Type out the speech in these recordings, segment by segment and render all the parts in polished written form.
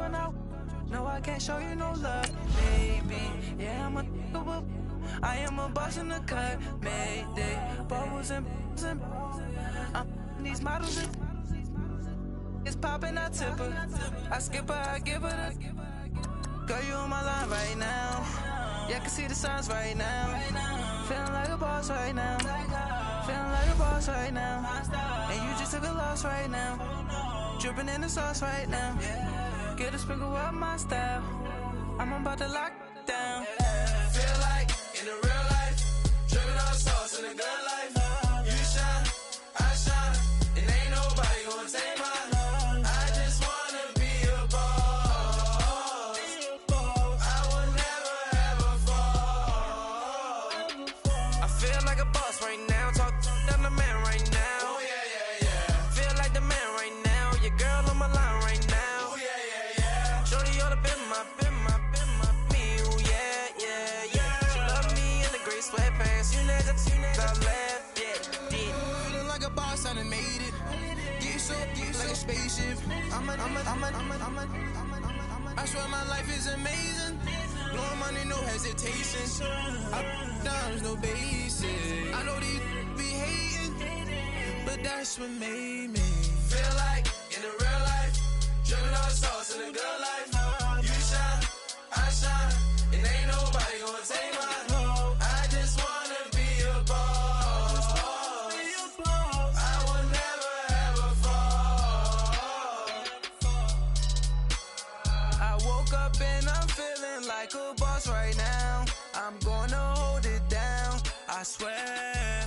when no, I can't show you no love, baby. Yeah, I am a boss in the cut, Mayday. Bubbles and these models it's popping, I tip her. I skip her, I give her the. Girl, you on my line right now. Yeah, I can see the signs right now. Feeling like a boss right now. Feeling like a boss right now. And you just took a loss right now. Dripping in the sauce right now. Get a sprinkle up my style. I'm about to lock down. Feel like in the real life, dripping on sauce in the good life. You shine, I shine, and ain't nobody gonna take mine. I just wanna be a boss. I will never ever fall. I feel like a boss right now. Talk to the man right now. Oh yeah, yeah, yeah. Feel like the man right now. Your girl on my line right now. Oh yeah, yeah, yeah. Shorty oughta been my me. Ooh yeah, yeah, yeah. She love me in the gray sweatpants. You never left, yeah, did. Feeling like a boss, I done made it. Get so like a spaceship. I swear my life is amazing. Blowing money, no hesitation. Down, no basic. I know these be hating, but that's what made me feel like in the real life, dripping on sauce in the good life. You shine, I shine, and ain't nobody gonna take mine. I just wanna be a boss. I will never ever fall. I woke up and I'm feeling like a boss right now. I'm gonna hold it down, I swear.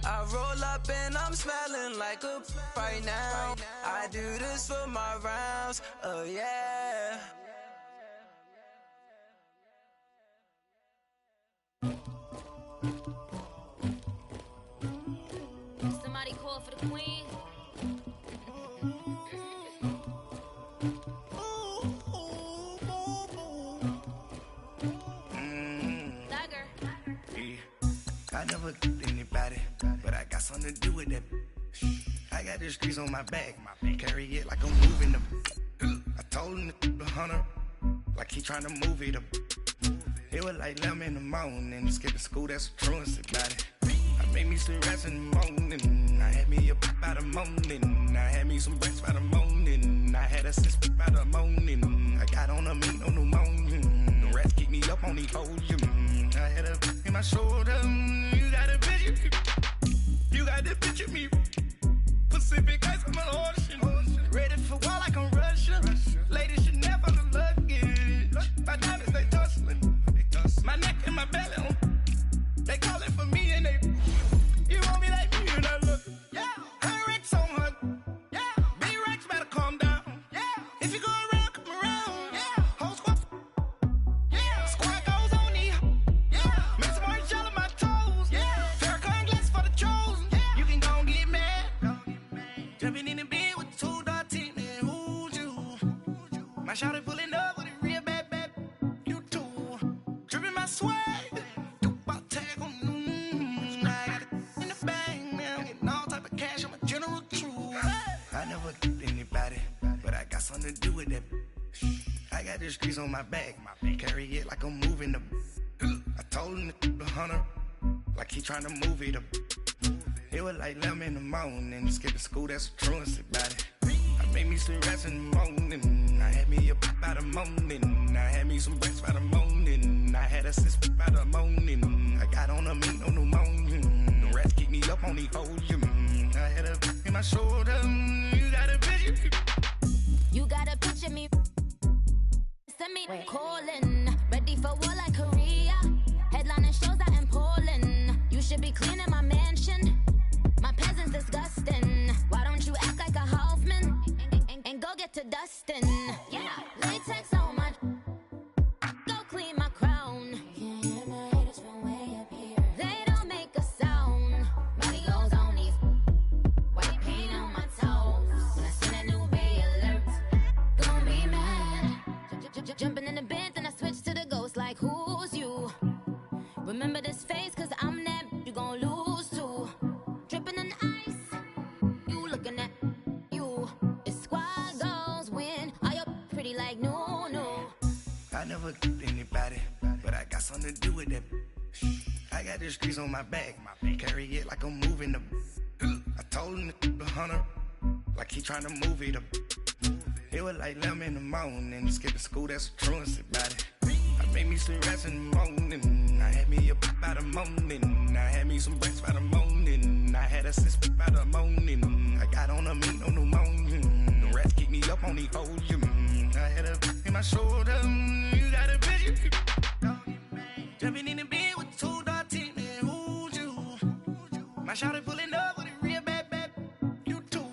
I roll up and I'm smelling like a right now. I do this for my rounds, oh yeah. Somebody call for the queen. I never did anybody, but I got something to do with that. I got the streets on my back, carry it like I'm moving them. I told him to hunter, like he trying to move it up. It was like 11 in the morning, skipping school, that's a truancy about it. I made me some rest in the morning, I had me a pop by the morning. I had me some breaks by the morning, I had a six by the morning. I got on a meat on the morning, the rats keep me up on the podium. I had a in my shoulder, you got a picture, you got the picture me. Pacific ice, I'm an ocean, ready for war like I'm Russian. Ladies should never look luggage, my diamonds they tussling, my neck and my belly on. They calling for me and they, you want me like me and I look, yeah. Her Rex on her, yeah. B-Rex better calm down, yeah. If you go around, come around, yeah. Whole squad, yeah. Squad goes on the, yeah. Make some orange gel on my toes, yeah. Farrakhan glass for the chosen, yeah. You can go and get mad, jumping in the bed with 2 dark teeth, man, who's you? My shawty pulling up with a real bad, you too. Dripping my swag. I never did anybody, but I got something to do with that. I got the streets on my back, carry it like I'm moving them. I told him to hunter, like he trying to move it up. It was like 11 in the morning, skipping school, that's a truancy about it. I made me some rest in the morning, I had me a pop by the morning. I had me some breaks by the morning, I had a six by the morning. I got on a meat on the morning, the rats keep me up on the podium. I had a in my shoulder, you got a picture. You got a picture me. Send me calling, ready for war like Korea. Headlining shows out in Poland. You should be cleaning my mansion. My peasants disgusting. Why don't you act like a Hoffman and go get to dustin'? Yeah, latex on my. Go clean my crown. You can hear my haters from way up here. They don't make a sound. Body goes on these. White paint on my toes. When I send a new Bay alert, gonna be mad. Jumping in the Benz and I switch to the Ghost like who's you? Remember this face cause I'm that you gon' lose too. Dripping in ice, you looking at you. It's squad goals win. All your the streets on my back. Carry it like I'm moving the. I told him the hunter, like he trying to move it up. It was like 11 in the morning. Skipping school, that's a truancy about it. I made me some rest in the morning. I had me a pop by the morning. I had me some breaks by the morning. I had a six by the morning. I got on a meat on the morning. The rats keep me up on the ocean. I had a in my shoulder. You got a bitch. Jumping in the bed with 2 dark teeth, man. Who's you? My shawty pulling up with a real bad, you too.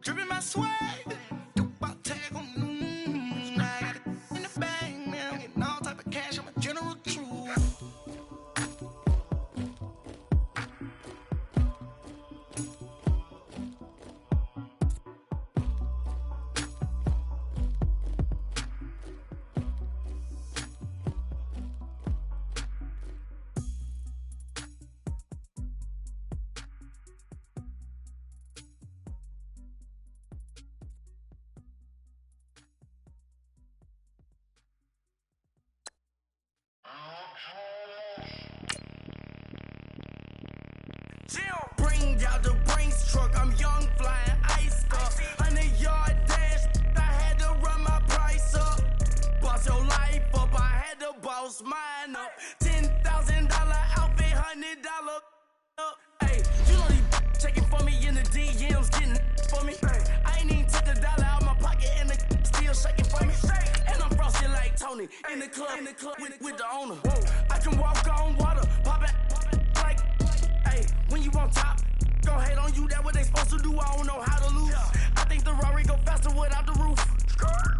Dripping my swag. Bring out the Brinks truck, I'm young, flying iced up. 100-yard dash, I had to run my price up. Boss your life up, I had to boss mine up. $10,000 outfit, $100 up. Hey, you know these checking for me in the DMs, getting for me. I ain't even took $1 out my pocket and the still shaking for me. And I'm frosty like Tony in the club with the owner. I can walk on water, pop it like. When you on top, gon' hate on you, that what they supposed to do, I don't know how to lose. I think the Rari go faster without the roof.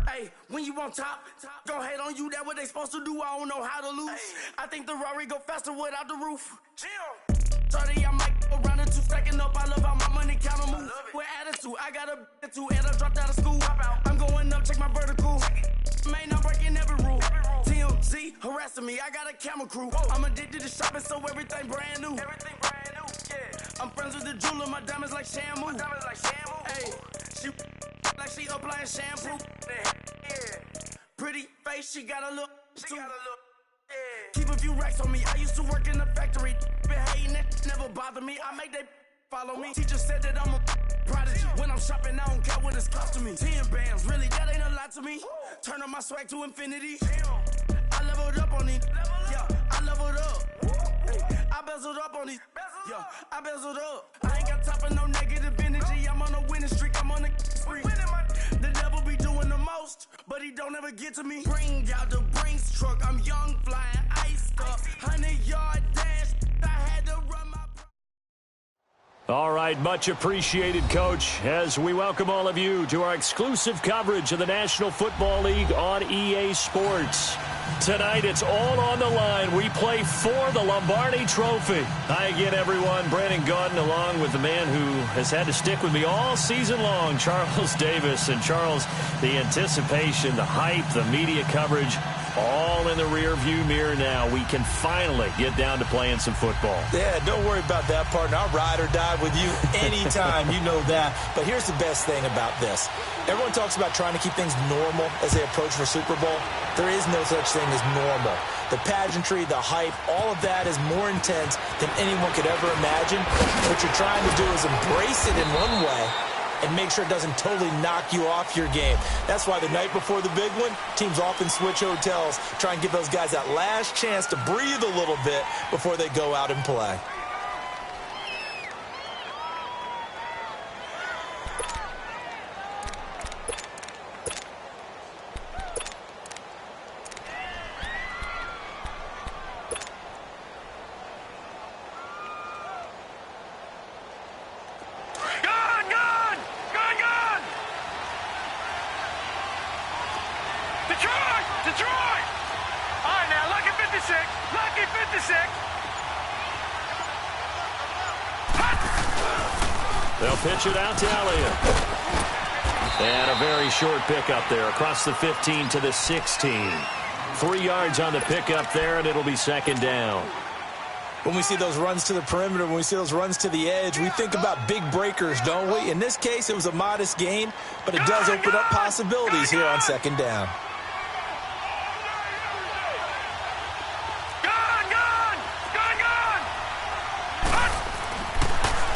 Hey, when you on top, gon' hate on you, that what they supposed to do, I don't know how to lose. I think the Rari go faster without the roof. 30, I might go around the 2 stacking up, I love how my money counter move. With attitude, I got a attitude, and I dropped out of school. I'm going up, check my vertical. Man, I'm breaking every rule. TMZ harassing me, I got a camera crew. I'm addicted to shopping, so everything brand new. I'm friends with the jeweler, my diamonds like Shamu. Hey, she like she applying shampoo. Pretty face, she got a look. Keep a few racks on me. I used to work in the factory. Been hating it, never bother me. I make they follow me. Teacher said that I'm a prodigy. When I'm shopping, I don't care what it's costing me. 10 bands, really, that ain't a lot to me. Turn up my swag to infinity. I leveled up on these. Yeah, I leveled up. I bezeled up on these. Yeah, I bezeled up. I ain't got time for no negative energy. I'm on a winning streak. I'm on a spree. The devil be doing the most, but he don't ever get to me. Bring out the Brinks truck. I'm young, flying iced up. 100-yard dash. I had to run my. All right, much appreciated, Coach, as we welcome all of you to our exclusive coverage of the National Football League on EA Sports. Tonight, it's all on the line. We play for the Lombardi Trophy. Hi again, everyone. Brandon Gaudin, along with the man who has had to stick with me all season long, Charles Davis. And Charles, the anticipation, the hype, the media coverage, all in the rear-view mirror now. We can finally get down to playing some football. Yeah, don't worry about that, partner. I'll ride or die with you anytime. You know that. But here's the best thing about this. Everyone talks about trying to keep things normal as they approach for Super Bowl. There is no such thing as normal. The pageantry, the hype, all of that is more intense than anyone could ever imagine. What you're trying to do is embrace it in one way and make sure it doesn't totally knock you off your game. That's why the night before the big one, teams often switch hotels, try and give those guys that last chance to breathe a little bit before they go out and play. They'll pitch it out to Elliott. And a very short pickup there across the 15 to the 16. 3 yards on the pickup there, and it'll be second down. When we see those runs to the perimeter, when we see those runs to the edge, we think about big breakers, don't we? In this case, it was a modest gain, but it does open up possibilities here on second down.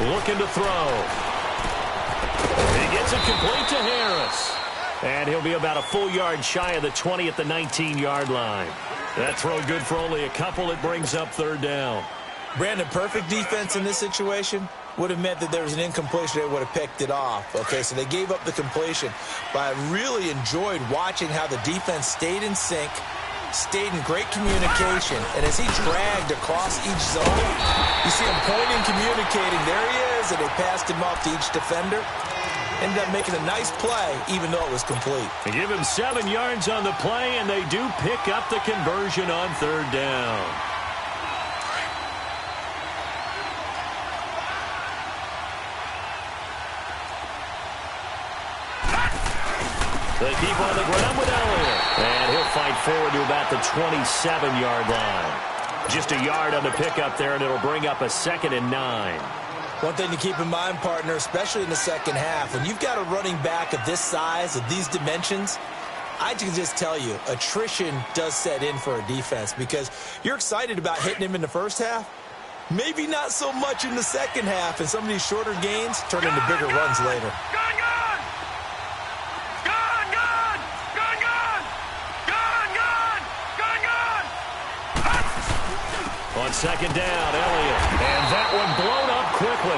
looking to throw. He gets it complete to Harris. And he'll be about a full yard shy of the 20 at the 19-yard line. That throw good for only a couple. It brings up third down. Brandon, perfect defense in this situation would have meant that there was an incompletion. They would have picked it off. Okay, so they gave up the completion. But I really enjoyed watching how the defense stayed in sync, stayed in great communication. And as he dragged across each zone, you see him pointing, communicating. There he is, and they passed him off to each defender. Ended up making a nice play, even though it was complete. They give him 7 yards on the play, and they do pick up the conversion on third down. They keep on the ground with Elliott. And he'll fight forward to about the 27-yard line. Just a yard on the pickup there, and it'll bring up a 2nd and 9. One thing to keep in mind, partner, especially in the second half, when you've got a running back of this size, of these dimensions, I can just tell you, attrition does set in for a defense because you're excited about hitting him in the first half. Maybe not so much in the second half, and some of these shorter gains turn into bigger runs later. On second down, Elliott. And that one blown up quickly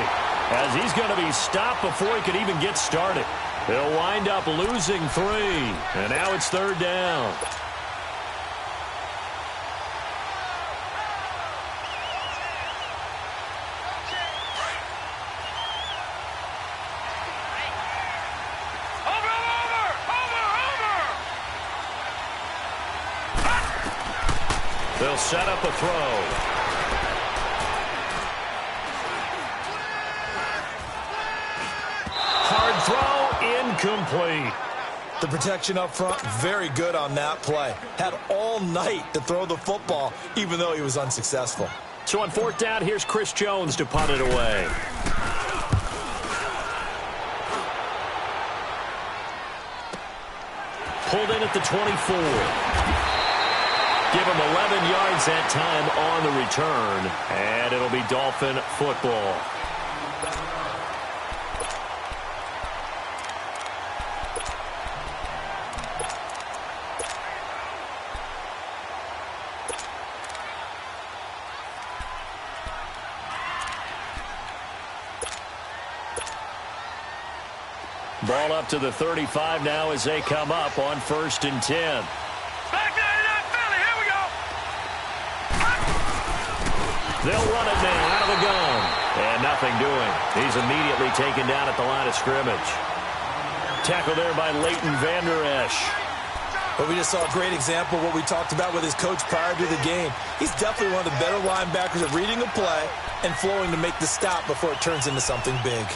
as he's going to be stopped before he could even get started. He'll wind up losing 3. And now it's third down. They'll set up a throw. Hard throw, incomplete. The protection up front, very good on that play. Had all night to throw the football, even though he was unsuccessful. So on fourth down, here's Chris Jones to punt it away. Pulled in at the 24. Give him 11 yards that time on the return, and it'll be Dolphin football. Ball up to the 35 now as they come up on 1st and 10. They'll run it now out of the gun. And nothing doing. He's immediately taken down at the line of scrimmage. Tackle there by Leighton Vander Esch. But we just saw a great example of what we talked about with his coach prior to the game. He's definitely one of the better linebackers at reading a play and flowing to make the stop before it turns into something big.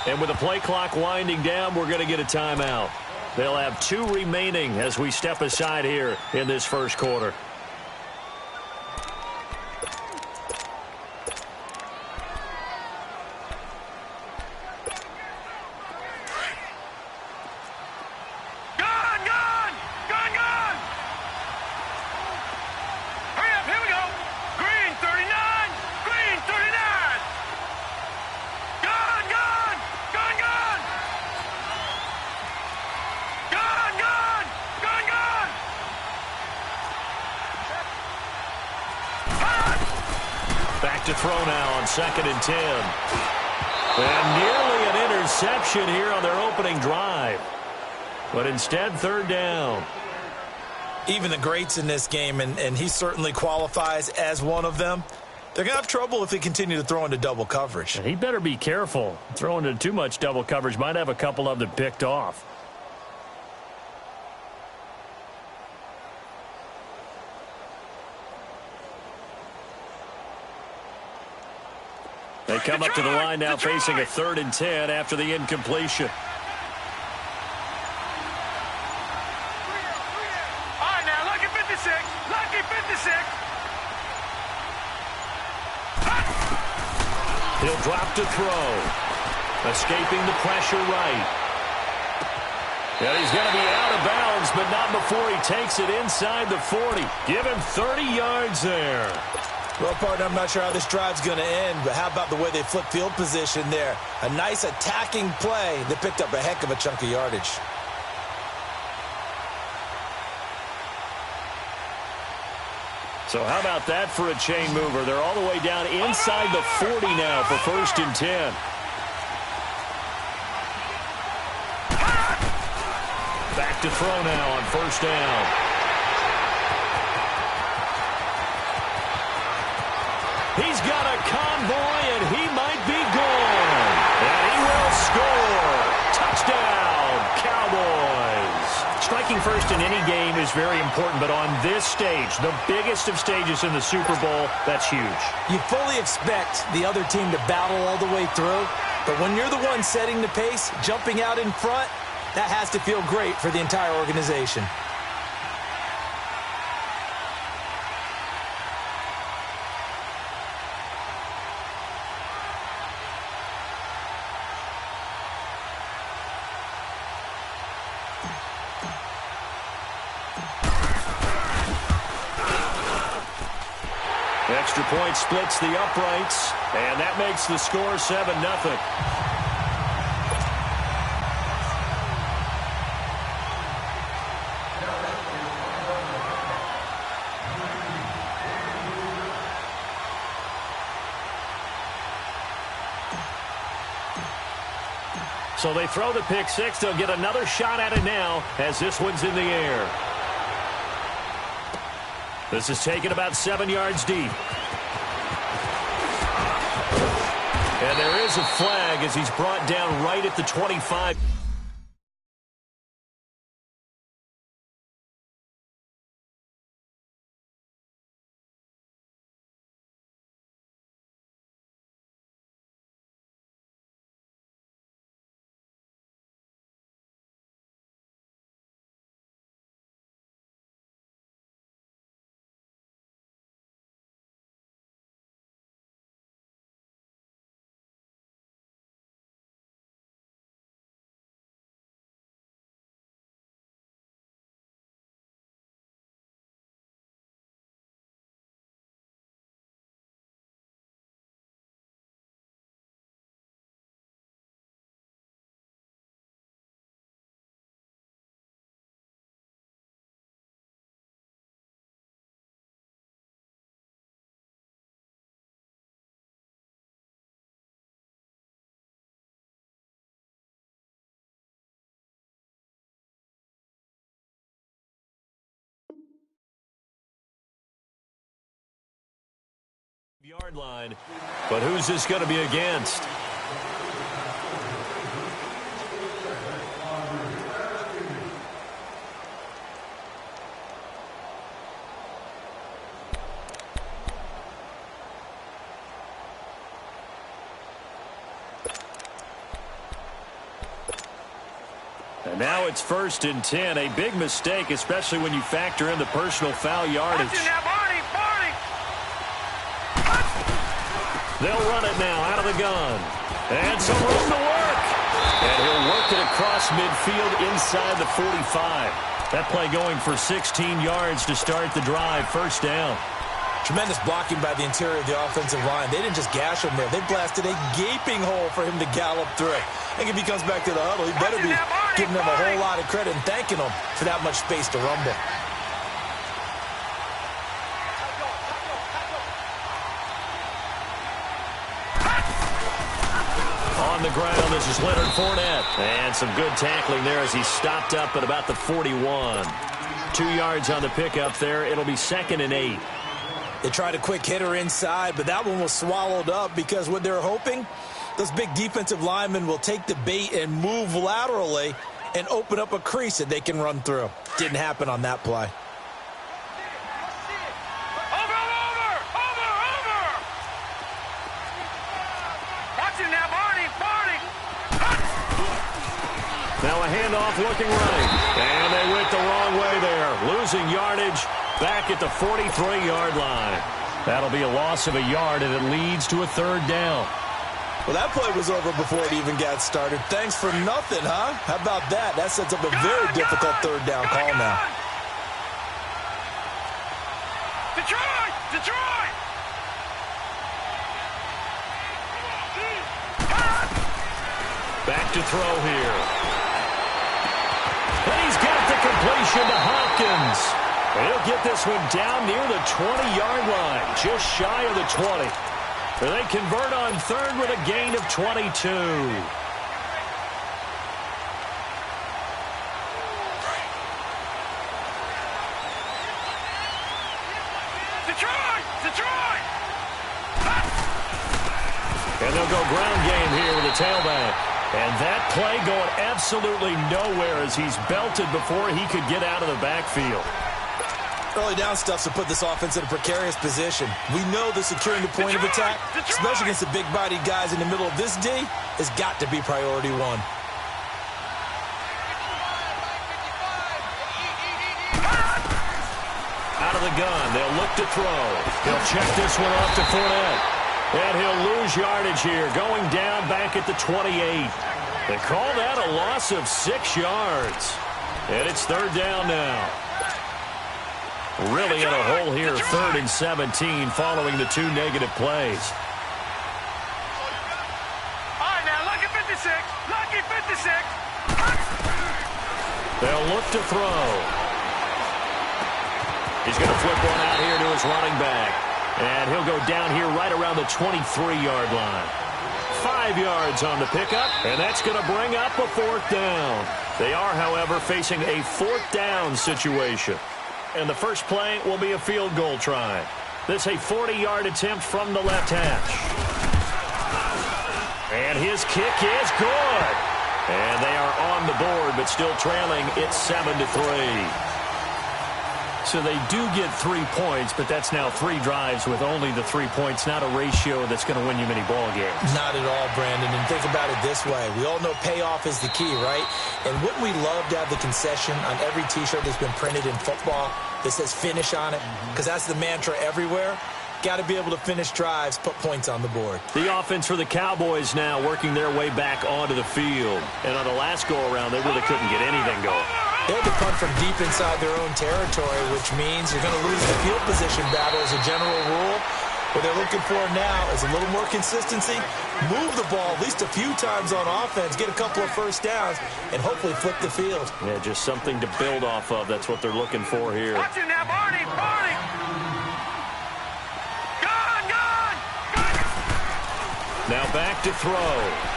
And with the play clock winding down, we're going to get a timeout. They'll have 2 remaining as we step aside here in this first quarter. To throw now on 2nd and 10. And nearly an interception here on their opening drive. But instead, third down. Even the greats in this game, and he certainly qualifies as one of them, they're going to have trouble if they continue to throw into double coverage. And he better be careful. Throwing into too much double coverage might have a couple of them picked off. They come up to the line now facing a 3rd and 10 after the incompletion. All right, now, lucky 56. Lucky 56. He'll drop to throw. Escaping the pressure right. And he's going to be out of bounds, but not before he takes it inside the 40. Give him 30 yards there. Well, partner, I'm not sure how this drive's going to end, but how about the way they flip field position there? A nice attacking play that picked up a heck of a chunk of yardage. So how about that for a chain mover? They're all the way down inside the 40 now for 1st and 10. Back to throw now on 1st down. He's got a convoy, and he might be gone. And he will score. Touchdown, Cowboys. Striking first in any game is very important, but on this stage, the biggest of stages in the Super Bowl, that's huge. You fully expect the other team to battle all the way through, but when you're the one setting the pace, jumping out in front, that has to feel great for the entire organization. Extra point splits the uprights, and that makes the score 7-0. So they throw the pick six. They'll get another shot at it now as this one's in the air. This is taken about 7 yards deep. And there is a flag as he's brought down right at the 25. Yard line, but who's this going to be against? And now it's 1st and 10, a big mistake, especially when you factor in the personal foul yardage. They'll run it now out of the gun. And some room to work. And he'll work it across midfield inside the 45. That play going for 16 yards to start the drive. 1st down. Tremendous blocking by the interior of the offensive line. They didn't just gash him there. They blasted a gaping hole for him to gallop through. I think if he comes back to the huddle, he better be giving them a whole lot of credit and thanking them for that much space to rumble. On the ground, this is Leonard Fournette. And some good tackling there as he stopped up at about the 41. 2 yards on the pickup there. It'll be 2nd and 8. They tried a quick hitter inside, but that one was swallowed up because what they're hoping, those big defensive linemen will take the bait and move laterally and open up a crease that they can run through. Didn't happen on that play. Now a handoff looking right. And they went the wrong way there. Losing yardage back at the 43-yard line. That'll be a loss of a yard, and it leads to a 3rd down. Well, that play was over before it even got started. Thanks for nothing, huh? How about that? That sets up a very difficult third down call now. Detroit! Detroit! Back to throw here. And he's got the completion to Hopkins. And he'll get this one down near the 20-yard line, just shy of the 20. And they convert on third with a gain of 22. Detroit! Detroit! And they'll go ground game here with a tailback. And that play going absolutely nowhere as he's belted before he could get out of the backfield. Early down stuffs will put this offense in a precarious position. We know the securing the point of attack, especially against the big-bodied guys in the middle of this D, has got to be priority one. Out of the gun, they'll look to throw. He'll check this one off to Fournette. And he'll lose yardage here, going down back at the 28. They call that a loss of 6 yards. And it's third down now. Really in a hole here, 3rd and 17, following the 2 negative plays. All right, now, lucky 56. Lucky 56. They'll look to throw. He's going to flip one out here to his running back. And he'll go down here right around the 23-yard line. 5 yards on the pickup, and that's going to bring up a 4th down. They are, however, facing a 4th down situation. And the first play will be a field goal try. This a 40-yard attempt from the left hash. And his kick is good. And they are on the board, but still trailing. It's 7-3. So they do get 3 points, but that's now 3 drives with only the 3 points, not a ratio that's going to win you many ball games. Not at all, Brandon. And think about it this way. We all know payoff is the key, right? And wouldn't we love to have the concession on every T-shirt that's been printed in football that says finish on it? Because that's the mantra everywhere. Got to be able to finish drives, put points on the board. The offense for the Cowboys now working their way back onto the field. And on the last go-around, they really couldn't get anything going. They had to punt from deep inside their own territory, which means you're going to lose the field position battle as a general rule. What they're looking for now is a little more consistency, move the ball at least a few times on offense, get a couple of first downs, and hopefully flip the field. Yeah, just something to build off of. That's what they're looking for here. Watch it now, Barney! Barney! Gone! Gone! Now back to throw.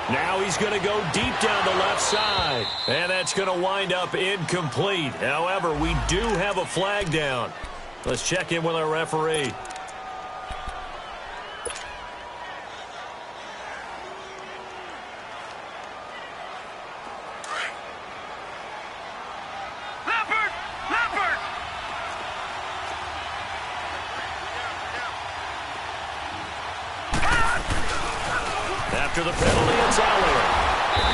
Now he's going to go deep down the left side. And that's going to wind up incomplete. However, we do have a flag down. Let's check in with our referee. Leopard! Leopard! After the penalty, it's Elliott.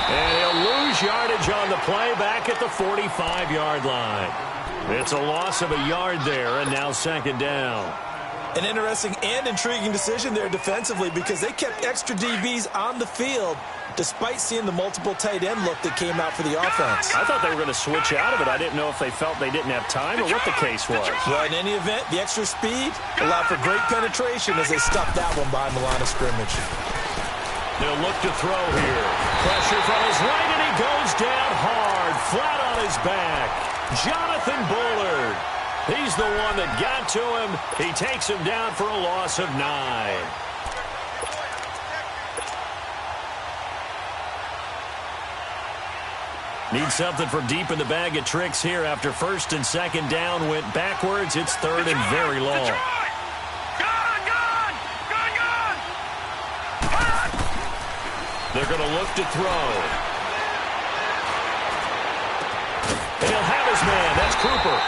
And he'll lose yardage on the play back at the 45-yard line. It's a loss of a yard there, and now second down. An interesting and intriguing decision there defensively because they kept extra DBs on the field despite seeing the multiple tight end look that came out for the offense. I thought they were going to switch out of it. I didn't know if they felt they didn't have time or what the case was. Well, in any event, the extra speed allowed for great penetration as they stuffed that one behind the line of scrimmage. They'll look to throw here. Pressure from his right, and he goes down hard, flat on his back. Jonathan Bullard. He's the one that got to him. He takes him down for a loss of 9. Need something from deep in the bag of tricks here after first and second down went backwards. It's third and very long. They're going to look to throw. And he'll have his man. That's Cooper.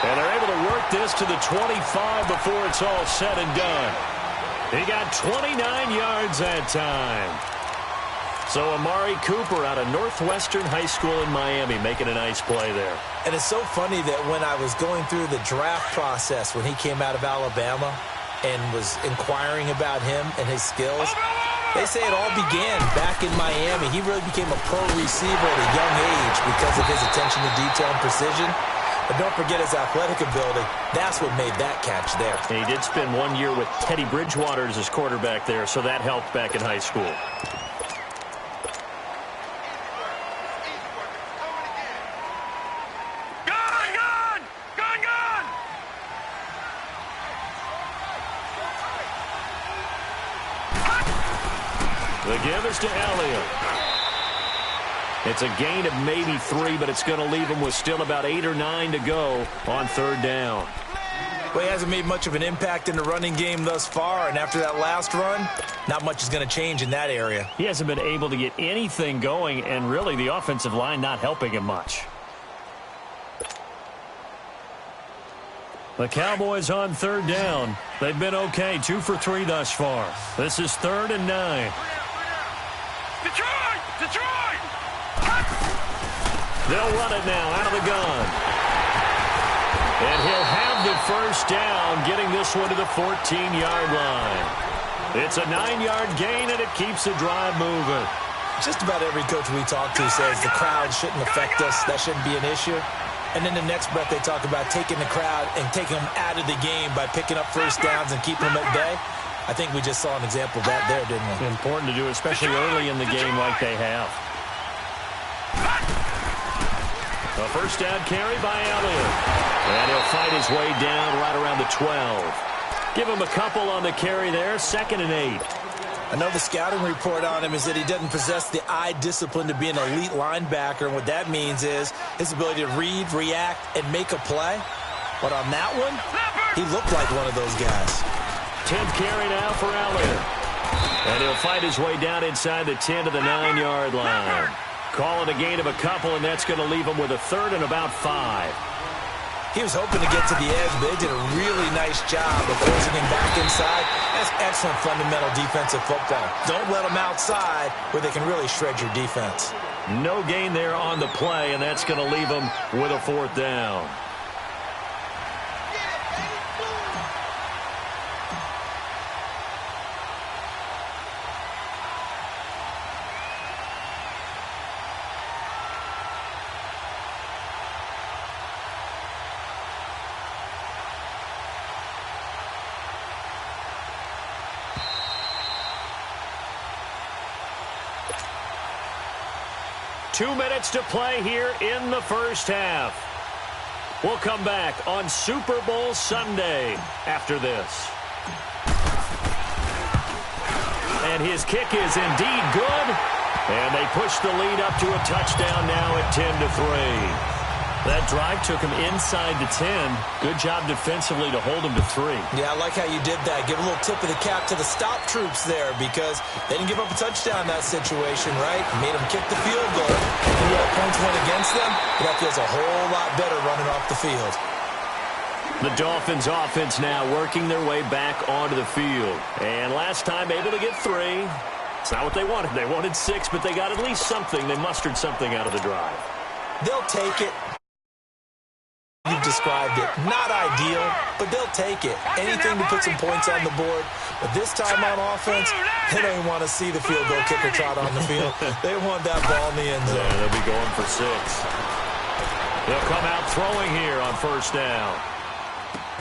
And they're able to work this to the 25 before it's all said and done. He got 29 yards that time. So Amari Cooper out of Northwestern High School in Miami making a nice play there. And it's so funny that when I was going through the draft process when he came out of Alabama, and was inquiring about him and his skills. They say it all began back in Miami. He really became a pro receiver at a young age because of his attention to detail and precision. But don't forget his athletic ability. That's what made that catch there. And he did spend 1 year with Teddy Bridgewater as his quarterback there, so that helped back in high school. The give is to Elliott. It's a gain of maybe 3, but it's going to leave him with still about 8 or 9 to go on third down. Well, he hasn't made much of an impact in the running game thus far, and after that last run, not much is going to change in that area. He hasn't been able to get anything going, and really the offensive line not helping him much. The Cowboys on third down. They've been okay, 2 for 3 thus far. This is 3rd and 9. Detroit! Detroit! They'll run it now out of the gun. And he'll have the first down, getting this one to the 14-yard line. It's a 9-yard gain, and it keeps the drive moving. Just about every coach we talk to says the crowd shouldn't affect us. That shouldn't be an issue. And then the next breath they talk about taking the crowd and taking them out of the game by picking up first downs and keeping them at bay. I think we just saw an example of that there, didn't we? Important to do, especially early in the game like they have. A first down carry by Elliott. And he'll fight his way down right around the 12. Give him a couple on the carry there, 2nd and 8. Another scouting report on him is that he doesn't possess the eye discipline to be an elite linebacker. And what that means is his ability to read, react, and make a play. But on that one, he looked like one of those guys. 10th carry now for Elliott. And he'll fight his way down inside the 10 to the 9-yard line. Call it a gain of a couple, and that's going to leave him with a 3rd and about 5. He was hoping to get to the edge, but they did a really nice job of forcing him back inside. That's excellent fundamental defensive football. Don't let them outside where they can really shred your defense. No gain there on the play, and that's going to leave him with a 4th down. Two minutes to play here in the first half. We'll come back on Super Bowl Sunday after this. And his kick is indeed good. And they push the lead up to a touchdown now at 10-3. That drive took him inside the 10. Good job defensively to hold him to 3. Yeah, I like how you did that. Give a little tip of the cap to the stop troops there because they didn't give up a touchdown in that situation, right? Made them kick the field goal. And yet points went against them. But that feels a whole lot better running off the field. The Dolphins offense now working their way back onto the field. And last time able to get 3. It's not what they wanted. They wanted 6, but they got at least something. They mustered something out of the drive. They'll take it. You've described it. Not ideal, but they'll take it. Anything to put some points on the board. But this time on offense, they don't even want to see the field goal kicker trot on the field. They want that ball in the end zone. Yeah, they'll be going for 6. They'll come out throwing here on first down.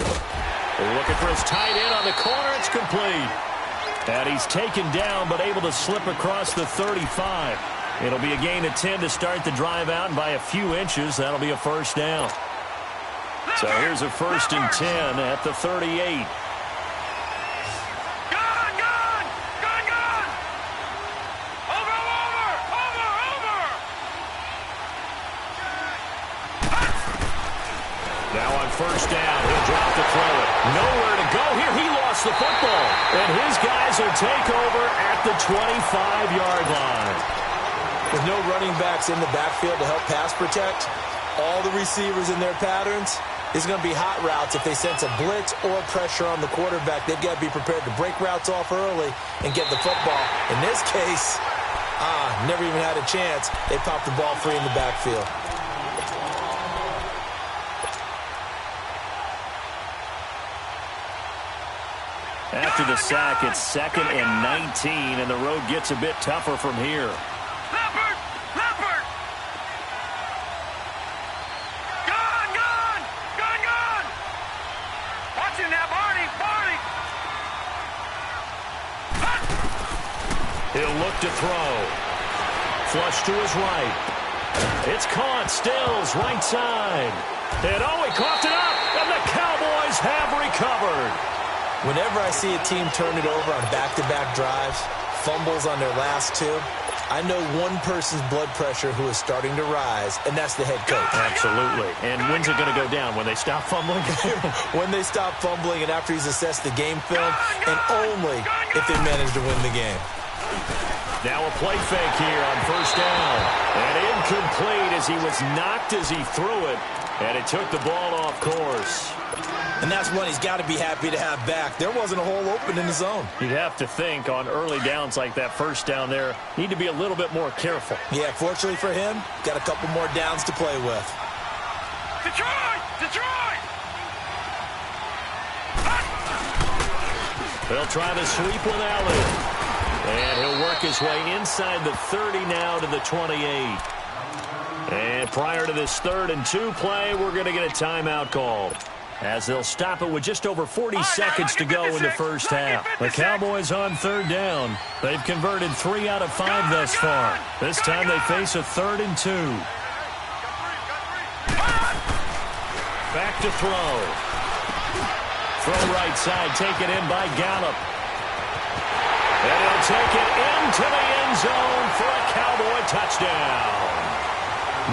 They're looking for his tight end on the corner. It's complete. And he's taken down, but able to slip across the 35. It'll be a gain of 10 to start the drive out, and by a few inches, that'll be a first down. So here's a 1st and 10 at the 38. Gun! Over! Now on first down, he'll drop to throw it. Nowhere to go here. He lost the football. And his guys will take over at the 25-yard line. With no running backs in the backfield to help pass protect, all the receivers in their patterns, it's going to be hot routes. If they sense a blitz or pressure on the quarterback, they've got to be prepared to break routes off early and get the football. In this case, never even had a chance. They popped the ball free in the backfield. After the sack, it's 2nd and 19, and the road gets a bit tougher from here. Leopard! Leopard! Gone! Gone! Gone! Gone! Watch him now, Barney! Barney! He'll look to throw. Flush to his right. It's caught. Stills, right side. And he coughed it up, and the Cowboys have recovered. Whenever I see a team turn it over on back-to-back drives, fumbles on their last two, I know one person's blood pressure who is starting to rise, and that's the head coach. Absolutely. And when's it going to go down? When they stop fumbling? When they stop fumbling and after he's assessed the game film, and only if they manage to win the game. Now a play fake here on first down. And incomplete as he was knocked as he threw it, and it took the ball off course. And that's one he's got to be happy to have back. There wasn't a hole open in the zone. You'd have to think on early downs like that first down there, need to be a little bit more careful. Yeah, fortunately for him, got a couple more downs to play with. Detroit! Detroit! They'll try to sweep with Allen. And he'll work his way inside the 30 now to the 28. And prior to this 3rd and 2 play, we're going to get a timeout called, as they'll stop it with just over 40 seconds to go in the first half. The Cowboys on 3rd down. They've converted 3 out of 5 thus far. This time they face a 3rd and 2. Back to throw. Throw right side, taken in by Gallup. And he'll take it into the end zone for a Cowboy touchdown.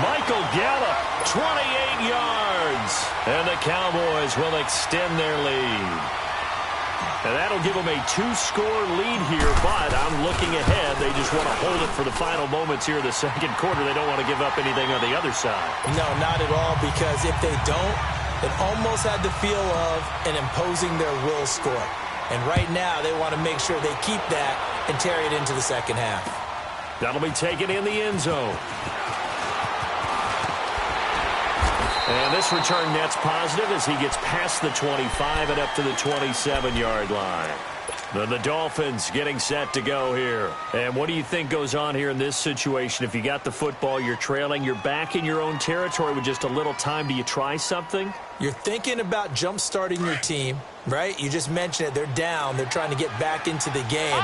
Michael Gallup, 28 yards. And the Cowboys will extend their lead. And that'll give them a 2-score lead here, but I'm looking ahead. They just want to hold it for the final moments here in the second quarter. They don't want to give up anything on the other side. No, not at all, because if they don't, it almost had the feel of an imposing their will score. And right now, they want to make sure they keep that and carry it into the second half. That'll be taken in the end zone. And this return net's positive as he gets past the 25 and up to the 27-yard line. Then the Dolphins getting set to go here. And what do you think goes on here in this situation? If you got the football, you're trailing, you're back in your own territory with just a little time. Do you try something? You're thinking about jump-starting your team, right? You just mentioned it. They're down. They're trying to get back into the game.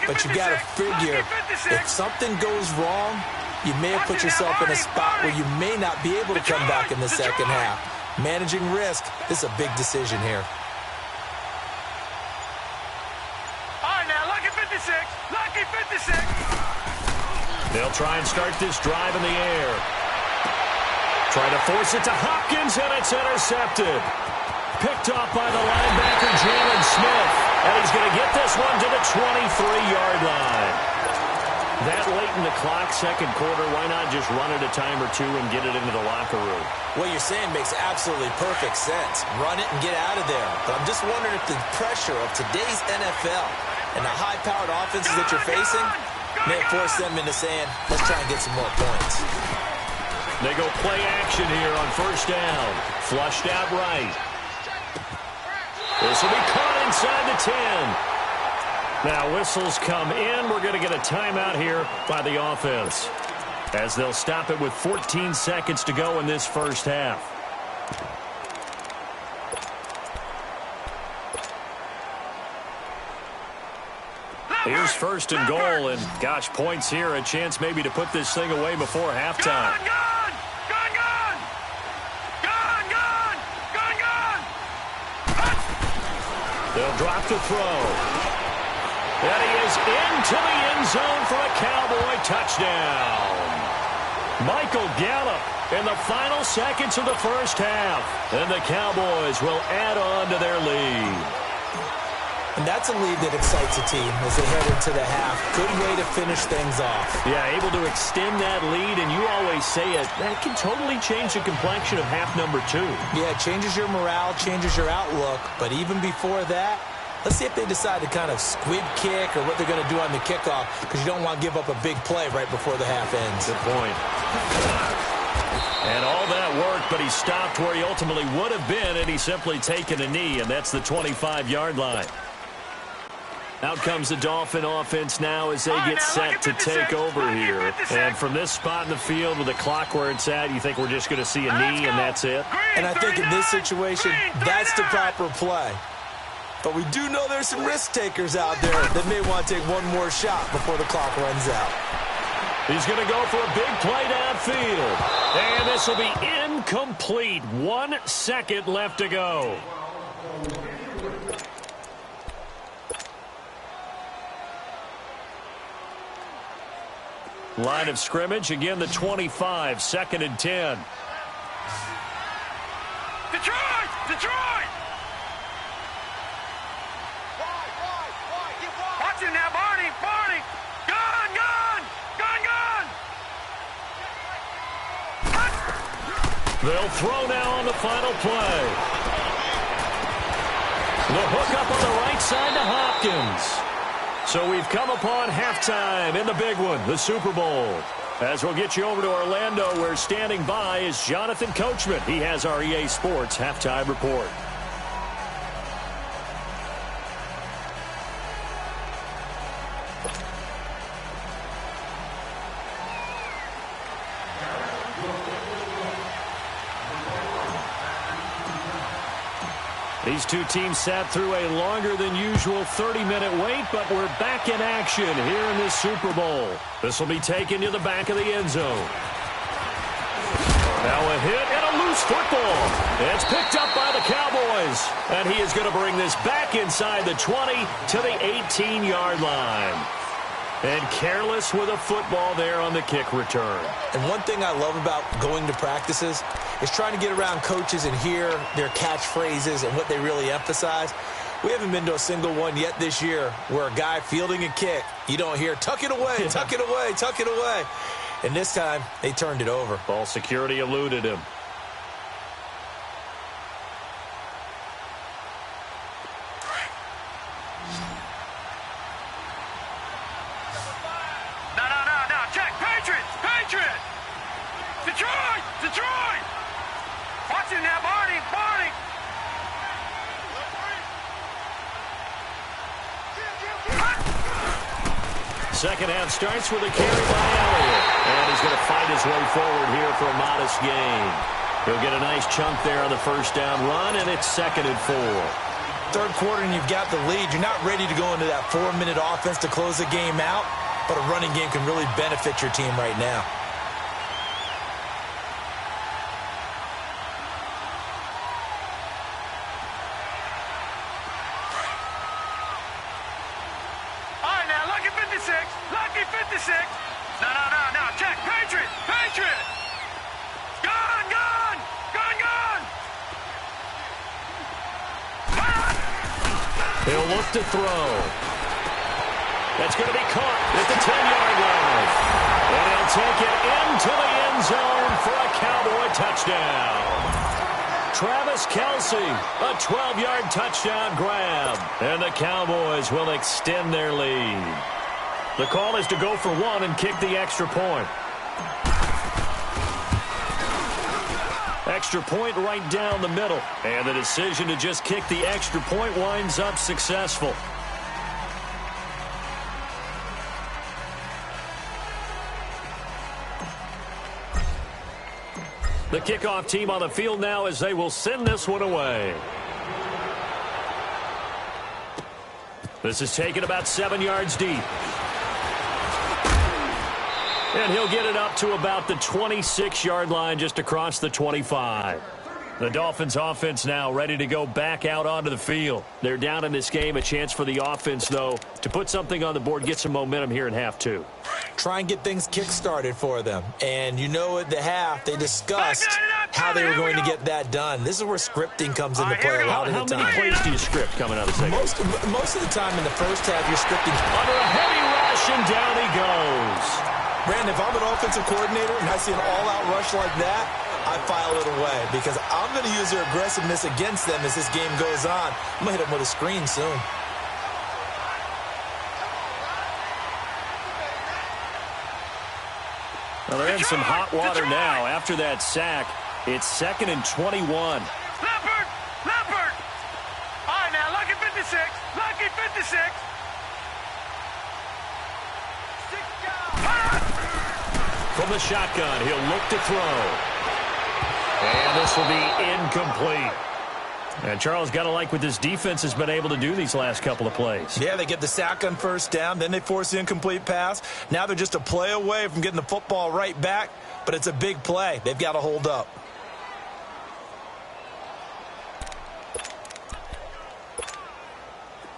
But you got to figure if something goes wrong, you may have put yourself in a spot where you may not be able to come back in the second half. Managing risk, this is a big decision here. Lucky 56. They'll try and start this drive in the air. Try to force it to Hopkins, and it's intercepted. Picked off by the linebacker, Jalen Smith. And he's going to get this one to the 23-yard line. That late in the clock, second quarter, why not just run it a time or two and get it into the locker room? What you're saying makes absolutely perfect sense. Run it and get out of there. But I'm just wondering if the pressure of today's NFL and the high-powered offenses that you're facing may force them into saying, let's try and get some more points. They go play action here on first down. Flushed out right. This will be caught inside the 10. Now whistles come in. We're going to get a timeout here by the offense, as they'll stop it with 14 seconds to go in this first half. Here's first and goal, and gosh, points here, a chance maybe to put this thing away before halftime. They'll drop to throw. And he is into the end zone for a Cowboy touchdown. Michael Gallup in the final seconds of the first half. And the Cowboys will add on to their lead. And that's a lead that excites a team as they head into the half. Good way to finish things off. Yeah, able to extend that lead, and you always say it, that can totally change the complexion of half number 2. Yeah, it changes your morale, changes your outlook. But even before that, let's see if they decide to kind of squib kick or what they're going to do on the kickoff, because you don't want to give up a big play right before the half ends. Good point. And all that work, but he stopped where he ultimately would have been, and he's simply taken a knee, and that's the 25-yard line. Out comes the Dolphin offense now as they get set to take over here. And from this spot in the field with the clock where it's at, you think we're just going to see a knee and that's it? And I think in this situation, that's the proper play. But we do know there's some risk takers out there that may want to take one more shot before the clock runs out. He's going to go for a big play downfield. And this will be incomplete. 1 second left to go. Line of scrimmage, again the 25, 2nd and 10. Detroit! Detroit! Watch him now, Barney! Barney! Gun! Gun! Gun! Gun! They'll throw now on the final play. The hook up on the right side to Hopkins. So we've come upon halftime in the big one, the Super Bowl. As we'll get you over to Orlando, where standing by is Jonathan Coachman. He has our EA Sports halftime report. These two teams sat through a longer than usual 30-minute wait, but we're back in action here in this Super Bowl. This will be taken to the back of the end zone. Now a hit and a loose football. It's picked up by the Cowboys, and he is going to bring this back inside the 20 to the 18-yard line. And careless with a football there on the kick return. And one thing I love about going to practices is trying to get around coaches and hear their catchphrases and what they really emphasize. We haven't been to a single one yet this year where a guy fielding a kick, you don't hear, tuck it away, tuck it away, tuck it away. And this time, they turned it over. Ball security eluded him. Detroit! Detroit! Watch him now, Barney! Barney! Second half starts with a carry by Elliott. And he's going to fight his way forward here for a modest gain. He'll get a nice chunk there on the first down run, and it's 2nd and 4. Third quarter and you've got the lead. You're not ready to go into that 4-minute offense to close the game out, but a running game can really benefit your team right now. No, check, Patriot, Patriot! Gun, gun, gun, gun! He'll look to throw. That's going to be caught at the 10-yard line. And he'll take it into the end zone for a Cowboy touchdown. Travis Kelce, a 12-yard touchdown grab. And the Cowboys will extend their lead. The call is to go for one and kick the extra point. Extra point right down the middle. And the decision to just kick the extra point winds up successful. The kickoff team on the field now as they will send this one away. This is taken about 7 yards deep. And he'll get it up to about the 26-yard line just across the 25. The Dolphins offense now ready to go back out onto the field. They're down in this game. A chance for the offense, though, to put something on the board, get some momentum here in half two. Try and get things kick-started for them. And you know at the half, they discussed how they were going to get that done. This is where scripting comes into play a lot of the time. How many plays do you script coming out of the second? Most of the time in the first half, you're scripting. Under a heavy rush, and down he goes. Brandon, if I'm an offensive coordinator and I see an all-out rush like that, I file it away because I'm going to use their aggressiveness against them as this game goes on. I'm going to hit them with a screen soon. Well, they're in some hot water now. After that sack, it's 2nd and 21. Leopard! Leopard! All right, now, lucky 56. Lucky 56. from the shotgun. He'll look to throw. And this will be incomplete. And Charles, got to like what this defense has been able to do these last couple of plays. Yeah, they get the sack on first down, then they force the incomplete pass. Now they're just a play away from getting the football right back, but it's a big play. They've got to hold up.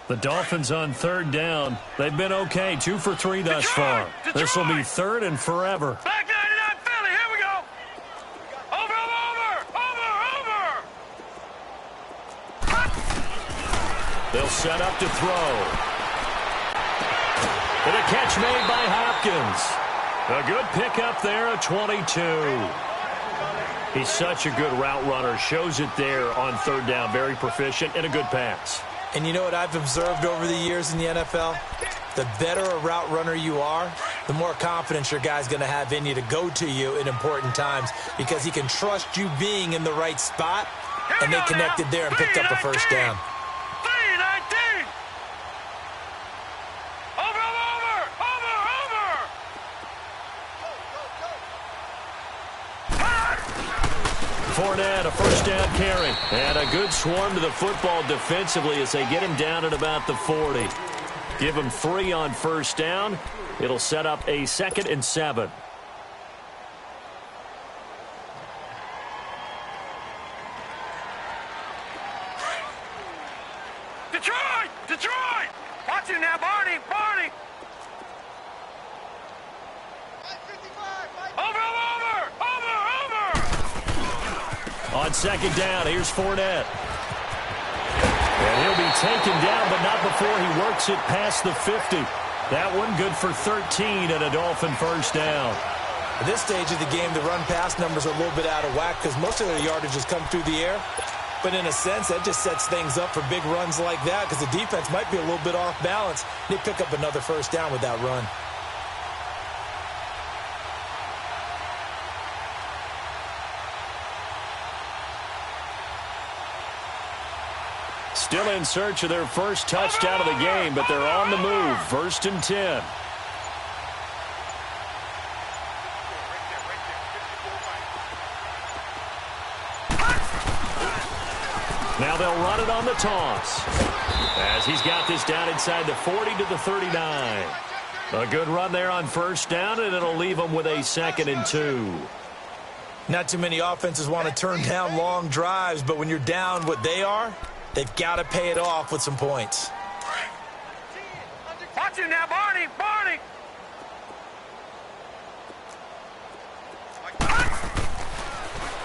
The Dolphins on third down. They've been okay, 2 for 3 thus far. This will be third and forever. Back 99 Philly, here we go. Over. They'll set up to throw. And a catch made by Hopkins. A good pickup there at 22. He's such a good route runner. Shows it there on third down. Very proficient and a good pass. And you know what I've observed over the years in the NFL? The better a route runner you are, the more confidence your guy's going to have in you to go to you in important times because he can trust you being in the right spot, and they connected there and picked up a first down. 319. Over. Fournette, a first down carry. And a good swarm to the football defensively as they get him down at about the 40. Give him 3 on first down. It'll set up a 2nd and 7. Detroit! Watch him now, Barney! Over! On second down, here's Fournette. And he'll be taken down, but not before he works it past the 50. That one good for 13 and a Dolphin first down. At this stage of the game, the run-pass numbers are a little bit out of whack because most of their yardage has come through the air. But in a sense, that just sets things up for big runs like that because the defense might be a little bit off balance. They pick up another first down with that run. Still in search of their first touchdown of the game, but they're on the move. 1st and 10. Now they'll run it on the toss. As he's got this down inside the 40 to the 39. A good run there on first down, and it'll leave them with a 2nd and 2. Not too many offenses want to turn down long drives, but when you're down what they are, they've got to pay it off with some points. Watch him now, Barney!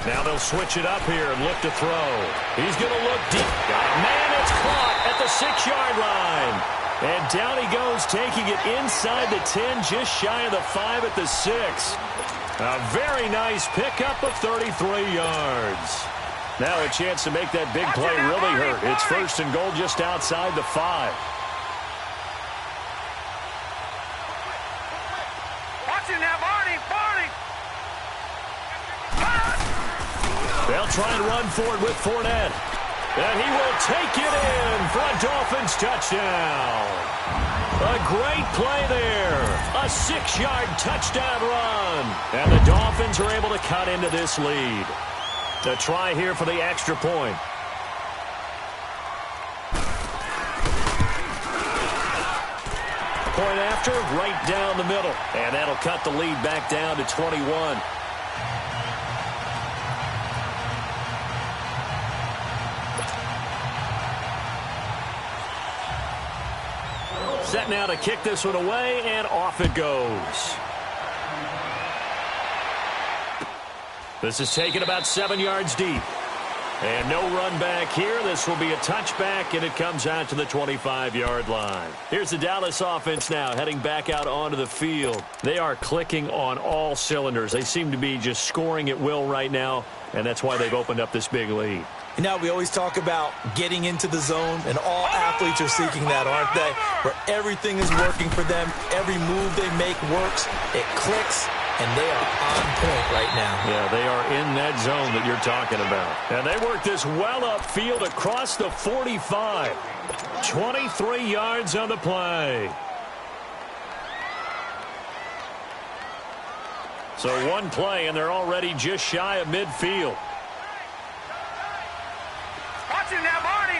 Now they'll switch it up here and look to throw. He's going to look deep. Man, it's caught at the 6-yard line. And down he goes, taking it inside the 10, just shy of the 5 at the 6. A very nice pickup of 33 yards. Now a chance to make that big play really hurt. It's 1st and goal just outside the 5. Watch him now, Barney! They'll try and run forward with Fournette. And he will take it in for a Dolphins touchdown. A great play there. A 6-yard touchdown run. And the Dolphins are able to cut into this lead. To try here for the extra point. Point after, right down the middle. And that'll cut the lead back down to 21. Set now to kick this one away, and off it goes. This is taken about 7 yards deep. And no run back here. This will be a touchback, and it comes out to the 25-yard line. Here's the Dallas offense now heading back out onto the field. They are clicking on all cylinders. They seem to be just scoring at will right now, and that's why they've opened up this big lead. You know, we always talk about getting into the zone, and all athletes are seeking that, aren't they? Where everything is working for them, every move they make works, it clicks, and they are on point right now. Yeah, they are in that zone that you're talking about. And they work this well upfield across the 45. 23 yards on the play. So one play, and they're already just shy of midfield. Watch him now, Barney.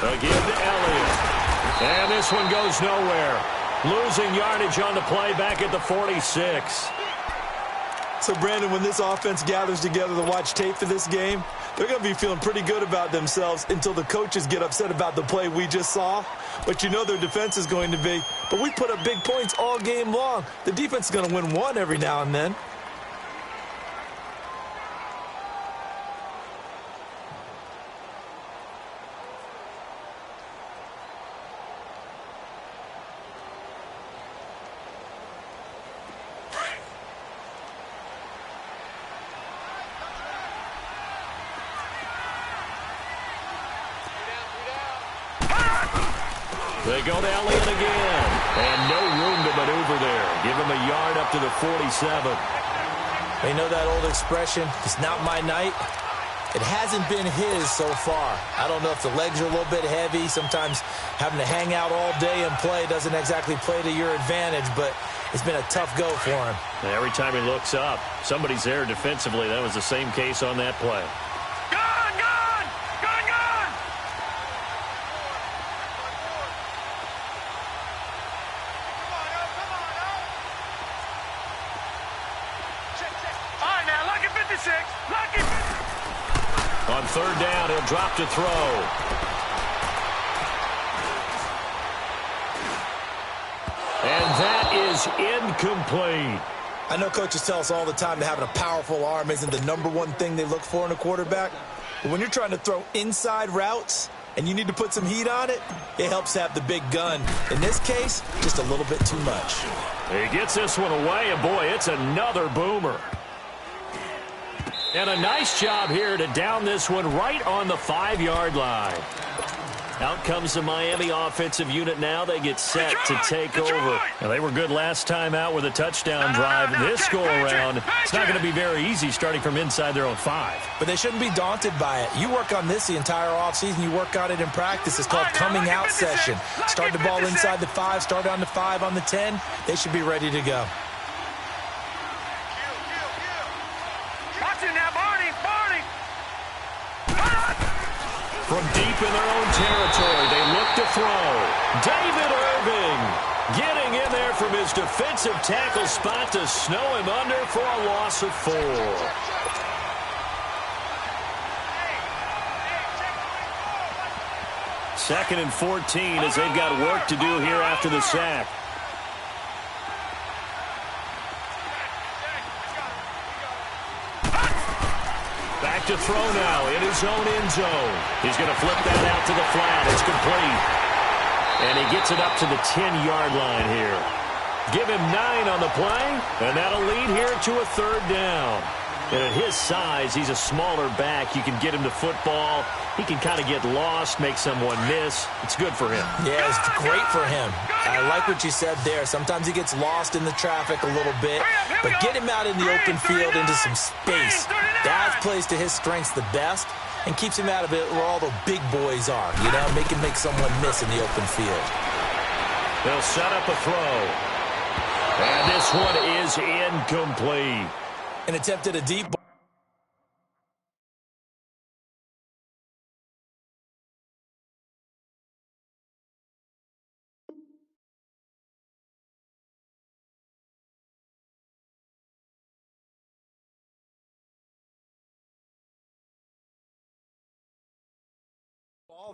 Again to Elliott. And this one goes nowhere. Losing yardage on the play back at the 46. So, Brandon, when this offense gathers together to watch tape for this game, they're going to be feeling pretty good about themselves until the coaches get upset about the play we just saw. But you know their defense is going to be. But we put up big points all game long. The defense is going to win one every now and then. They go to Elliott again. And no room to maneuver there. Give him a yard up to the 47. They know that old expression, it's not my night. It hasn't been his so far. I don't know if the legs are a little bit heavy. Sometimes having to hang out all day and play doesn't exactly play to your advantage, but it's been a tough go for him. And every time he looks up, somebody's there defensively. That was the same case on that play. On third down, he'll drop to throw. And that is incomplete. I know coaches tell us all the time that having a powerful arm isn't the #1 thing they look for in a quarterback. But when you're trying to throw inside routes and you need to put some heat on it, it helps have the big gun. In this case, just a little bit too much. He gets this one away, and boy, it's another boomer. And a nice job here to down this one right on the 5-yard line. Out comes the Miami offensive unit now. They get set to take over. Now, they were good last time out with a touchdown drive. This go-around, it's not going to be very easy starting from inside their own 5. But they shouldn't be daunted by it. You work on this the entire offseason. You work on it in practice. It's called coming out session. Start the ball inside the 5, start on the 5, on the 10. They should be ready to go. From deep in their own territory, they look to throw. David Irving getting in there from his defensive tackle spot to snow him under for a loss of 4. Second and 14 as they've got work to do here after the sack. Back to throw now in his own end zone. He's going to flip that out to the flat. It's complete. And he gets it up to the 10-yard line here. Give him 9 on the play, and that'll lead here to a third down. And at his size, he's a smaller back. You can get him to football. He can kind of get lost, make someone miss. It's good for him. Yeah, it's great for him. I like what you said there. Sometimes he gets lost in the traffic a little bit, but get him out in the open field into some space. That plays to his strengths the best and keeps him out of it where all the big boys are. You know, make someone miss in the open field. They'll set up a throw. And this one is incomplete. An attempt at a deep ball.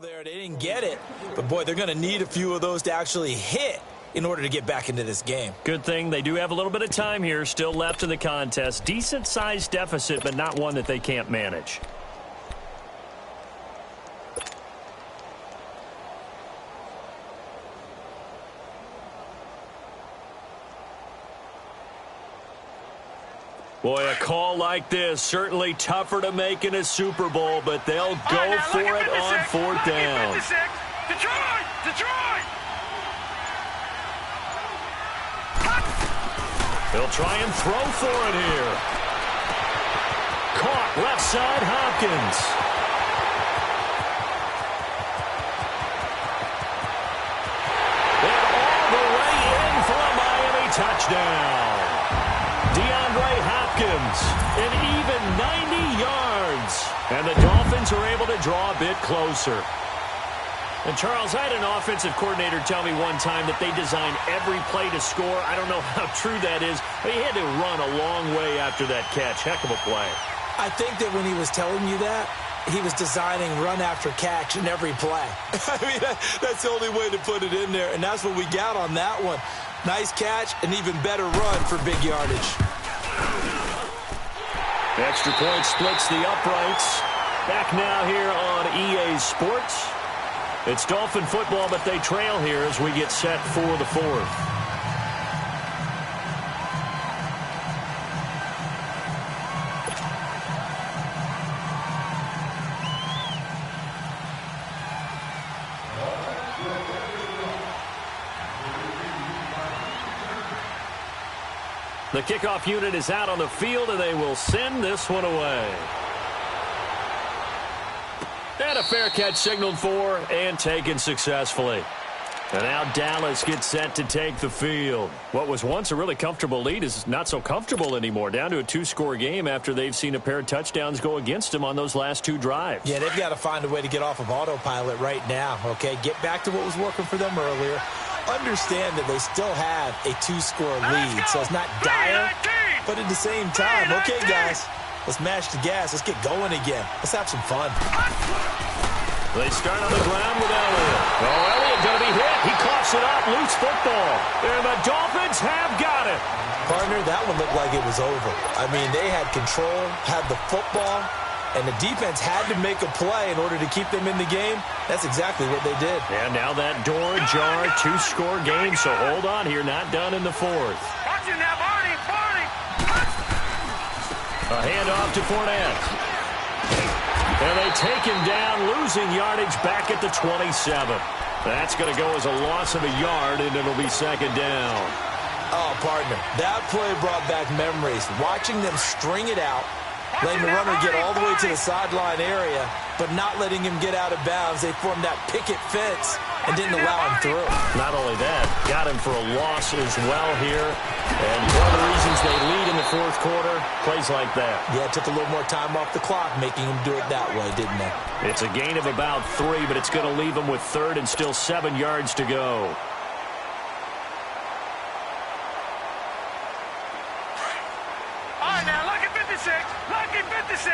There, they didn't get it, but boy, they're going to need a few of those to actually hit in order to get back into this game. Good thing they do have a little bit of time here still left in the contest. Decent-sized deficit, but not one that they can't manage. Boy, a call like this, certainly tougher to make in a Super Bowl, but they'll go for it on 4th down. Detroit! They'll try and throw for it here. Caught left side, Hopkins. And all the way in for a Miami touchdown. touchdown. DeAndre Hopkins, an even 90 yards. And the Dolphins are able to draw a bit closer. And, Charles, I had an offensive coordinator tell me one time that they design every play to score. I don't know how true that is, but he had to run a long way after that catch. Heck of a play. I think that when he was telling you that, he was designing run after catch in every play. I mean, that's the only way to put it in there, and that's what we got on that one. Nice catch, an even better run for big yardage. Extra point splits the uprights. Back now here on EA Sports. It's Dolphin football, but they trail here as we get set for the fourth. The kickoff unit is out on the field, and they will send this one away. And a fair catch signaled for and taken successfully. And now Dallas gets set to take the field. What was once a really comfortable lead is not so comfortable anymore. Down to a 2-score game after they've seen a pair of touchdowns go against them on those last 2 drives. Yeah, they've got to find a way to get off of autopilot right now, okay? Get back to what was working for them earlier. Understand that they still have a 2-score lead, so it's not dire, but at the same time, okay, guys, let's mash the gas. Let's get going again. Let's have some fun. They start on the ground with Elliott. Oh, Elliott going to be hit. He coughs it up. Loose football. And the Dolphins have got it. Partner, that one looked like it was over. I mean, they had control, had the football, and the defense had to make a play in order to keep them in the game. That's exactly what they did. And now that door ajar, 2-score game. So hold on here. Not done in the fourth. Watch it now, Barney. A handoff to Fournette. And they take him down, losing yardage back at the 27. That's going to go as a loss of a yard, and it'll be second down. Oh, partner, that play brought back memories. Watching them string it out, letting the runner get all the way to the sideline area, but not letting him get out of bounds. They formed that picket fence and didn't allow him through. Not only that, got him for a loss as well here. And one of the reasons they lead in the fourth quarter, plays like that. Yeah, it took a little more time off the clock, making him do it that way, didn't it? It's a gain of about 3, but it's going to leave him with third and still 7 yards to go. All right, now, lucky 56. Lucky 56.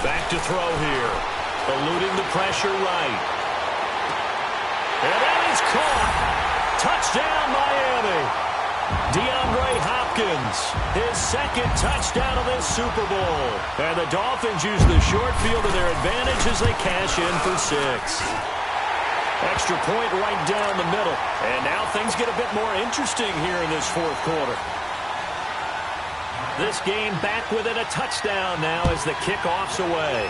Back to throw here. Eluding the pressure right. And that is caught. Touchdown, Miami. DeAndre Hopkins, his second touchdown of this Super Bowl. And the Dolphins use the short field to their advantage as they cash in for 6. Extra point right down the middle. And now things get a bit more interesting here in this fourth quarter. This game back within a touchdown now as the kickoff's away.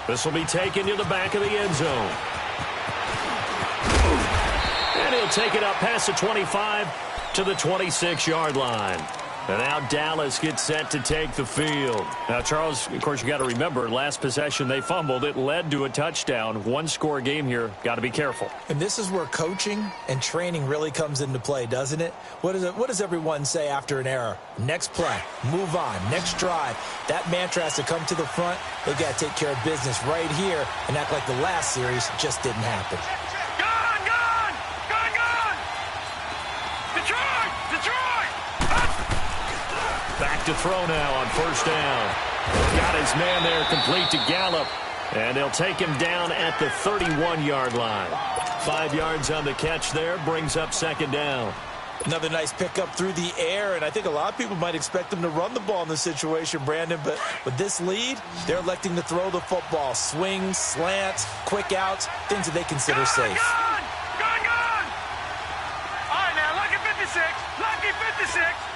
This will be taken to the back of the end zone. And he'll take it up past the 25 to the 26-yard line. And now Dallas gets set to take the field. Now, Charles, of course, you got to remember, last possession they fumbled. It led to a touchdown. 1-score game here. Got to be careful. And this is where coaching and training really comes into play, doesn't it? What does everyone say after an error? Next play, move on, next drive. That mantra has to come to the front. They've got to take care of business right here and act like the last series just didn't happen. Back to throw now on first down. Got his man there complete to Gallup. And they'll take him down at the 31-yard line. 5 yards on the catch there. Brings up second down. Another nice pickup through the air, and I think a lot of people might expect them to run the ball in this situation, Brandon, but with this lead, they're electing to throw the football. Swings, slants, quick outs, things that they consider safe. Gone! All right, now, lucky 56. Lucky 56.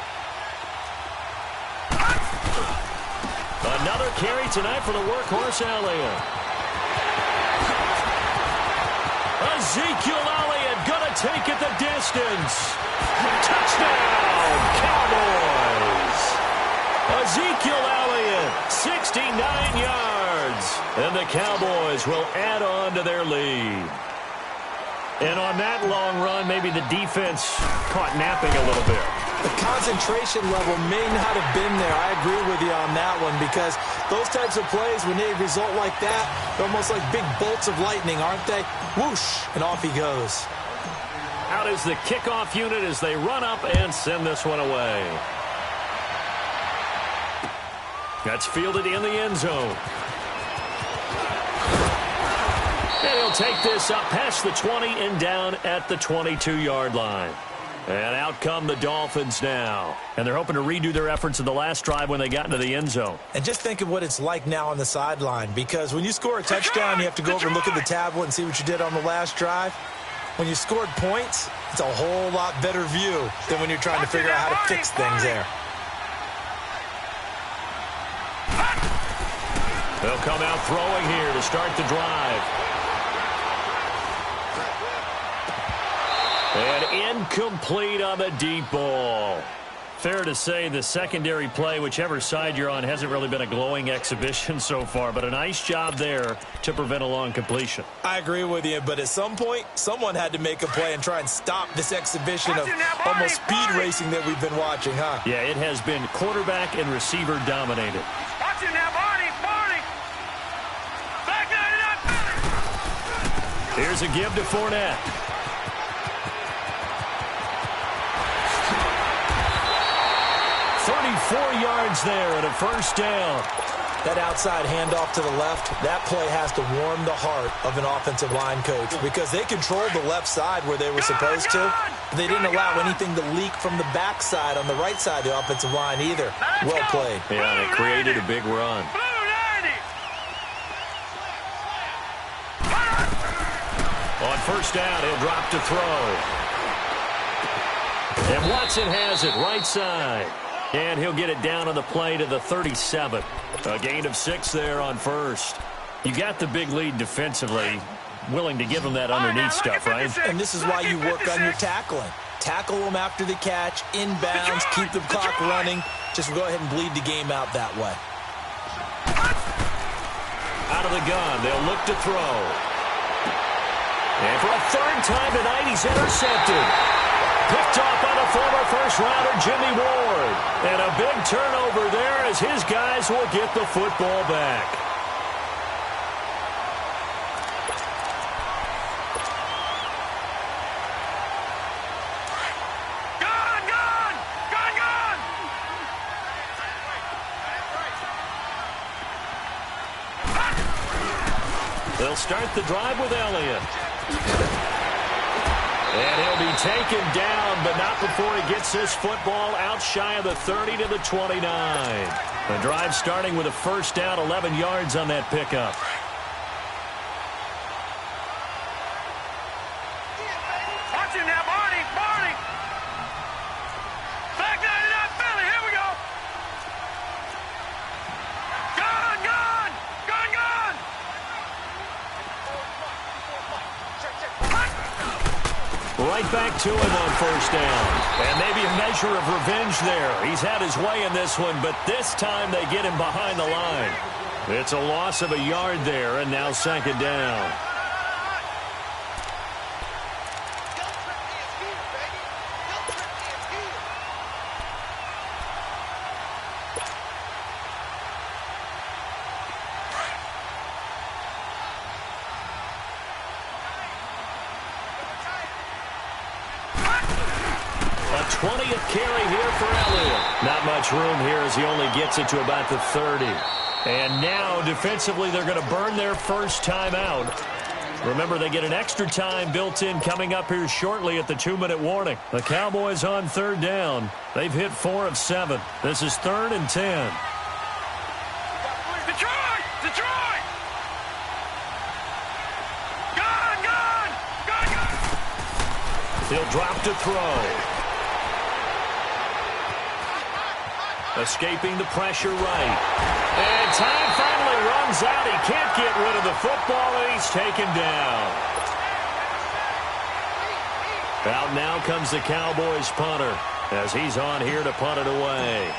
Another carry tonight for the workhorse Elliott. Ezekiel Elliott gonna take it the distance. Touchdown, Cowboys. Ezekiel Elliott, 69 yards. And the Cowboys will add on to their lead. And on that long run, maybe the defense caught napping a little bit. The concentration level may not have been there. I agree with you on that one, because those types of plays, when they result like that, they're almost like big bolts of lightning, aren't they? Whoosh, and off he goes. Out is the kickoff unit as they run up and send this one away. That's fielded in the end zone. And he'll take this up past the 20 and down at the 22-yard line. And out come the Dolphins now. And they're hoping to redo their efforts in the last drive when they got into the end zone. And just think of what it's like now on the sideline, because when you score a touchdown, you have to go over and look at the tablet and see what you did on the last drive. When you scored points, it's a whole lot better view than when you're trying to figure out how to fix things there. They'll come out throwing here to start the drive. And incomplete on the deep ball. Fair to say the secondary play, whichever side you're on, hasn't really been a glowing exhibition so far, but a nice job there to prevent a long completion. I agree with you, but at some point, someone had to make a play and try and stop this exhibition of almost speed racing that we've been watching, huh? Yeah, it has been quarterback and receiver dominated. Watch it now, Barney. Back there, Here's a give to Fournette. Yards there and a first down. That outside handoff to the left, that play has to warm the heart of an offensive line coach, because they controlled the left side where they were supposed to. They didn't allow anything to leak from the backside on the right side of the offensive line either. Well played. Yeah, they created a big run. On first down, he'll drop to throw. And Watson has it right side. And he'll get it down on the play to the 37. A gain of 6 there on first. You got the big lead defensively. Willing to give them that underneath stuff, right? And this is why you work on your tackling. Tackle them after the catch, inbounds, keep the clock running. Just go ahead and bleed the game out that way. Out of the gun, they'll look to throw. And for a third time tonight, he's intercepted. Picked off by the former first-rounder Jimmy Ward. And a big turnover there as his guys will get the football back. Gun! They'll start the drive with Elliott. And he'll be taken down, but not before he gets this football out shy of the 30 to the 29. The drive starting with a first down, 11 yards on that pickup. Watch it now, Barney! Back there, Philly, here we go! Gun! Right back to him on first down. And maybe a measure of revenge there. He's had his way in this one, but this time they get him behind the line. It's a loss of a yard there, and now second down. A 20th carry here for Elliott. Not much room here as he only gets it to about the 30. And now, defensively, they're going to burn their first time out. Remember, they get an extra time built in coming up here shortly at the 2-minute warning. The Cowboys on third down. They've hit 4 of 7. This is 3rd and 10. Detroit! Gun! He'll drop to throw. Escaping the pressure right. And time finally runs out. He can't get rid of the football, and he's taken down. Out now comes the Cowboys punter as he's on here to punt it away.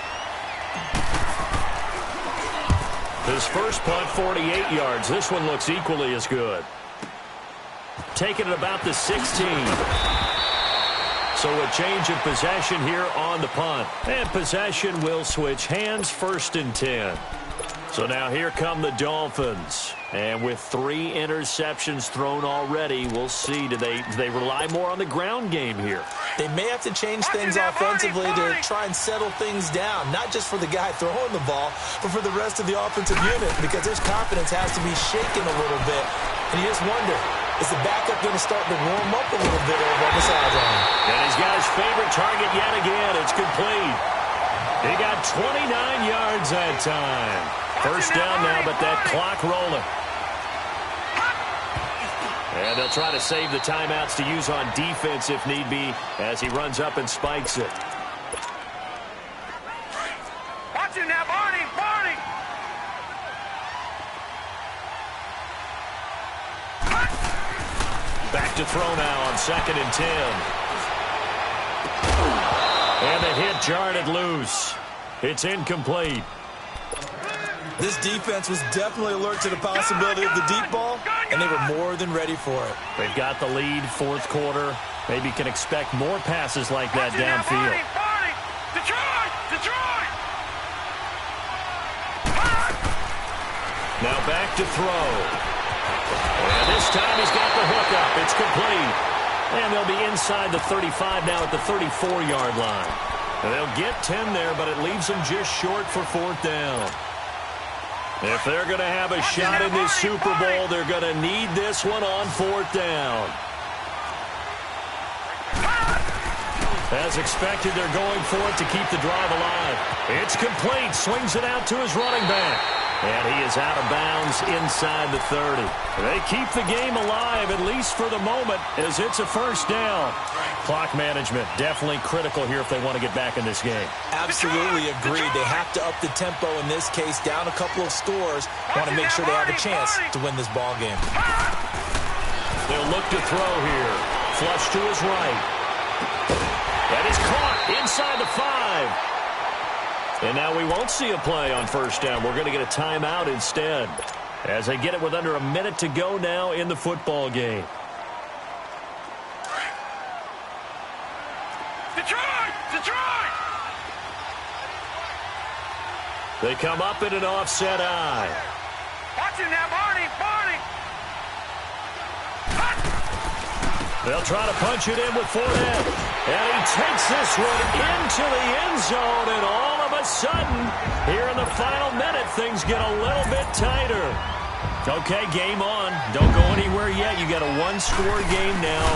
His first punt, 48 yards. This one looks equally as good. Taking it about the 16. So a change of possession here on the punt. And possession will switch hands, 1st and 10. So now here come the Dolphins. And with 3 interceptions thrown already, we'll see. Do they rely more on the ground game here? They may have to change things offensively to try and settle things down, not just for the guy throwing the ball, but for the rest of the offensive unit, because his confidence has to be shaken a little bit. And you just wonder, is the backup going to start to warm up a little bit over on the sideline? And he's got his favorite target yet again. It's complete. He got 29 yards that time. First down now, but that clock rolling. And they'll try to save the timeouts to use on defense if need be as he runs up and spikes it. Watch him now, Barney! Barney! Back to throw now on 2nd and 10. And the hit jarred loose. It's incomplete. This defense was definitely alert to the possibility of the deep ball, and they were more than ready for it. They've got the lead, 4th quarter. Maybe can expect more passes like that downfield. Detroit! Detroit! Now back to throw. And this time he's got the hook up. It's complete. And they'll be inside the 35 now at the 34-yard line. And they'll get 10 there, but it leaves them just short for 4th down. If they're going to have a shot in this Super Bowl, they're going to need this one on 4th down. As expected, they're going for it to keep the drive alive. It's complete. Swings it out to his running back. And he is out of bounds inside the 30. They keep the game alive, at least for the moment, as it's a 1st down. Clock management definitely critical here if they want to get back in this game. Absolutely agreed. They have to up the tempo in this case, down a couple of scores. Want to make sure they have a chance to win this ball game. They'll look to throw here. Flush to his right. That is caught inside the 5. And now we won't see a play on 1st down. We're going to get a timeout instead as they get it with under a minute to go now in the football game. Detroit! Detroit! They come up in an offset eye. Watch him now, Barney! Barney! They'll try to punch it in with Fournette. And he takes this one into the end zone. And all of a sudden, here in the final minute, things get a little bit tighter. Okay, game on. Don't go anywhere yet. You got a 1-score game now.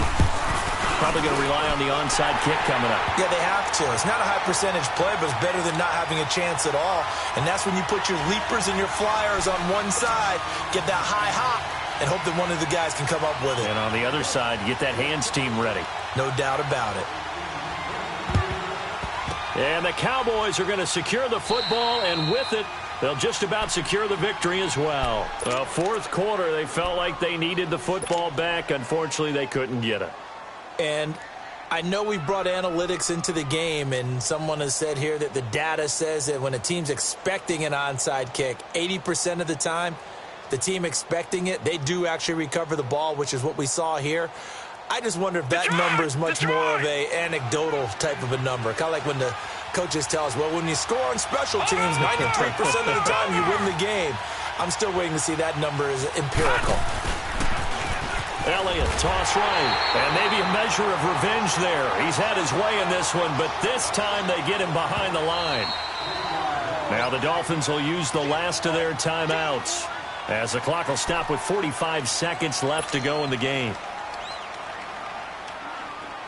Probably going to rely on the onside kick coming up. Yeah, they have to. It's not a high percentage play, but it's better than not having a chance at all. And that's when you put your leapers and your flyers on one side, get that high hop, and hope that one of the guys can come up with it. And on the other side, get that hands team ready. No doubt about it. And the Cowboys are going to secure the football, and with it, they'll just about secure the victory as well. Well, 4th quarter, they felt like they needed the football back. Unfortunately, they couldn't get it. And I know we brought analytics into the game, and someone has said here that the data says that when a team's expecting an onside kick, 80% of the time, the team expecting it, they do actually recover the ball, which is what we saw here. I just wonder if that number is much more of a anecdotal type of a number. Kind of like when the coaches tell us, well, when you score on special teams, 93% of the time you win the game. I'm still waiting to see that number is empirical. Elliott, toss right, and maybe a measure of revenge there. He's had his way in this one, but this time they get him behind the line. Now the Dolphins will use the last of their timeouts as the clock will stop with 45 seconds left to go in the game.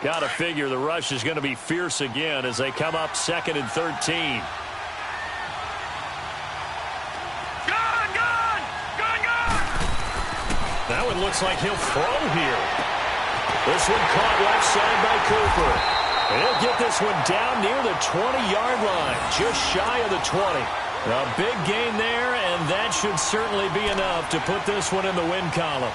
Got to figure the rush is going to be fierce again as they come up 2nd and 13. That one looks like he'll throw here. This one caught left side by Cooper. And he'll get this one down near the 20-yard line, just shy of the 20. A big gain there, and that should certainly be enough to put this one in the win column.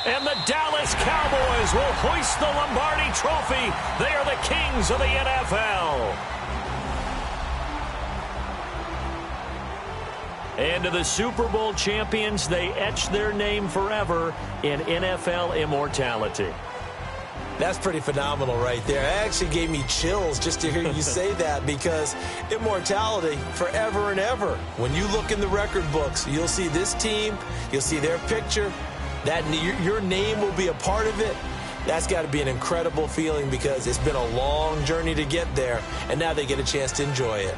And the Dallas Cowboys will hoist the Lombardi Trophy. They are the kings of the NFL. And to the Super Bowl champions, they etch their name forever in NFL immortality. That's pretty phenomenal right there. It actually gave me chills just to hear you say that, because immortality forever and ever. When you look in the record books, you'll see this team, you'll see their picture, that your name will be a part of it. That's got to be an incredible feeling, because it's been a long journey to get there, and now they get a chance to enjoy it.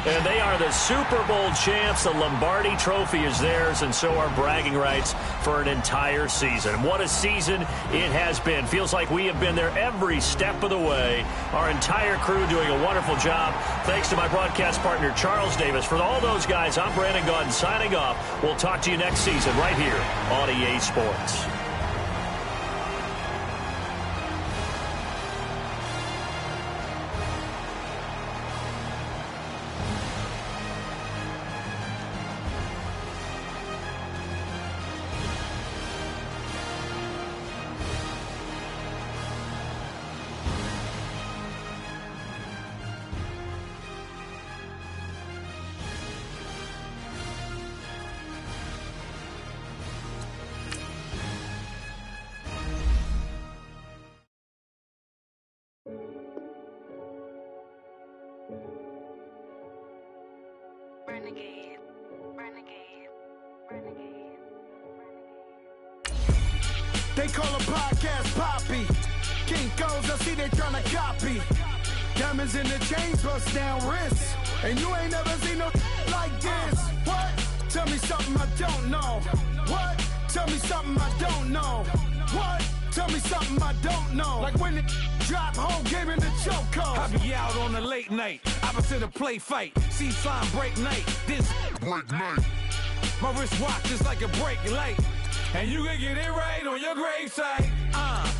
And they are the Super Bowl champs. The Lombardi Trophy is theirs, and so are bragging rights for an entire season. What a season it has been. Feels like we have been there every step of the way. Our entire crew doing a wonderful job. Thanks to my broadcast partner, Charles Davis. For all those guys, I'm Brandon Gaudin signing off. We'll talk to you next season right here on EA Sports. Renegade, renegade, renegade, renegade. They call a podcast Poppy. Kinkos, I see they tryna copy. Diamonds in the chains, bust down wrists. And you ain't never seen no like this. What? Tell me something I don't know. What? Tell me something I don't know. What? Tell me something I don't know. Like when it drop, whole game in the chokehold. I be out on a late night, opposite a play fight. See slime break night, this break night. My wrist watch is like a brake light. And you can get it right on your gravesite.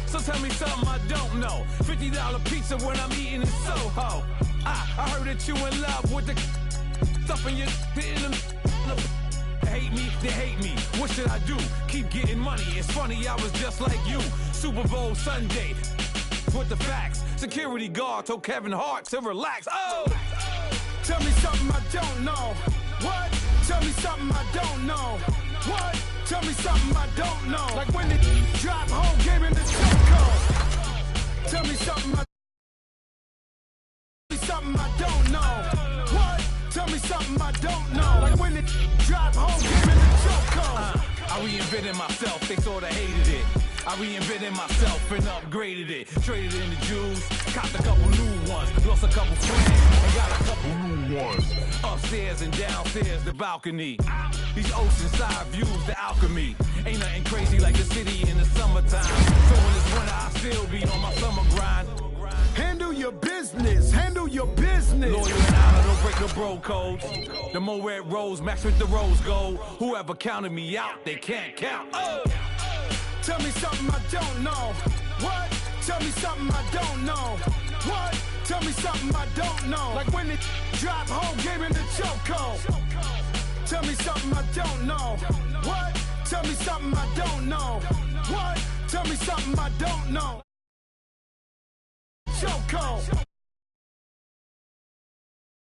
So tell me something I don't know. $50 pizza when I'm eating in Soho. I heard that you in love with the stuff in your hate me, they hate me. What should I do? Keep getting money. It's funny, I was just like you. Super Bowl Sunday with the facts. Security guard told Kevin Hart to relax. Oh! Tell me something I don't know. What? Tell me something I don't know. What? Tell me something I don't know. Like when it drop, whole game in the chokehold. Tell me something I don't know. What? Tell me something I don't know. Like when it drop, whole game in the chokehold. I reinvented myself, they sorta hated it. I reinvented myself and upgraded it. Traded in the Jews, copped a couple new ones. Lost a couple friends and got a couple new ones. Upstairs and downstairs, the balcony. These oceanside views, the alchemy. Ain't nothing crazy like the city in the summertime. So when it's winter, I still be on my summer grind. Handle your business, handle your business. Loyal and honor, don't break the bro code. The more red rose, match with the rose gold. Whoever counted me out, they can't count. Oh! Tell me something I don't know. What? Tell me something I don't know. What? Tell me something I don't know. Like when it drop, whole game in the chokehold. Tell me something I don't know. What? Tell me something I don't know. What? Tell me something I don't know. Chokehold.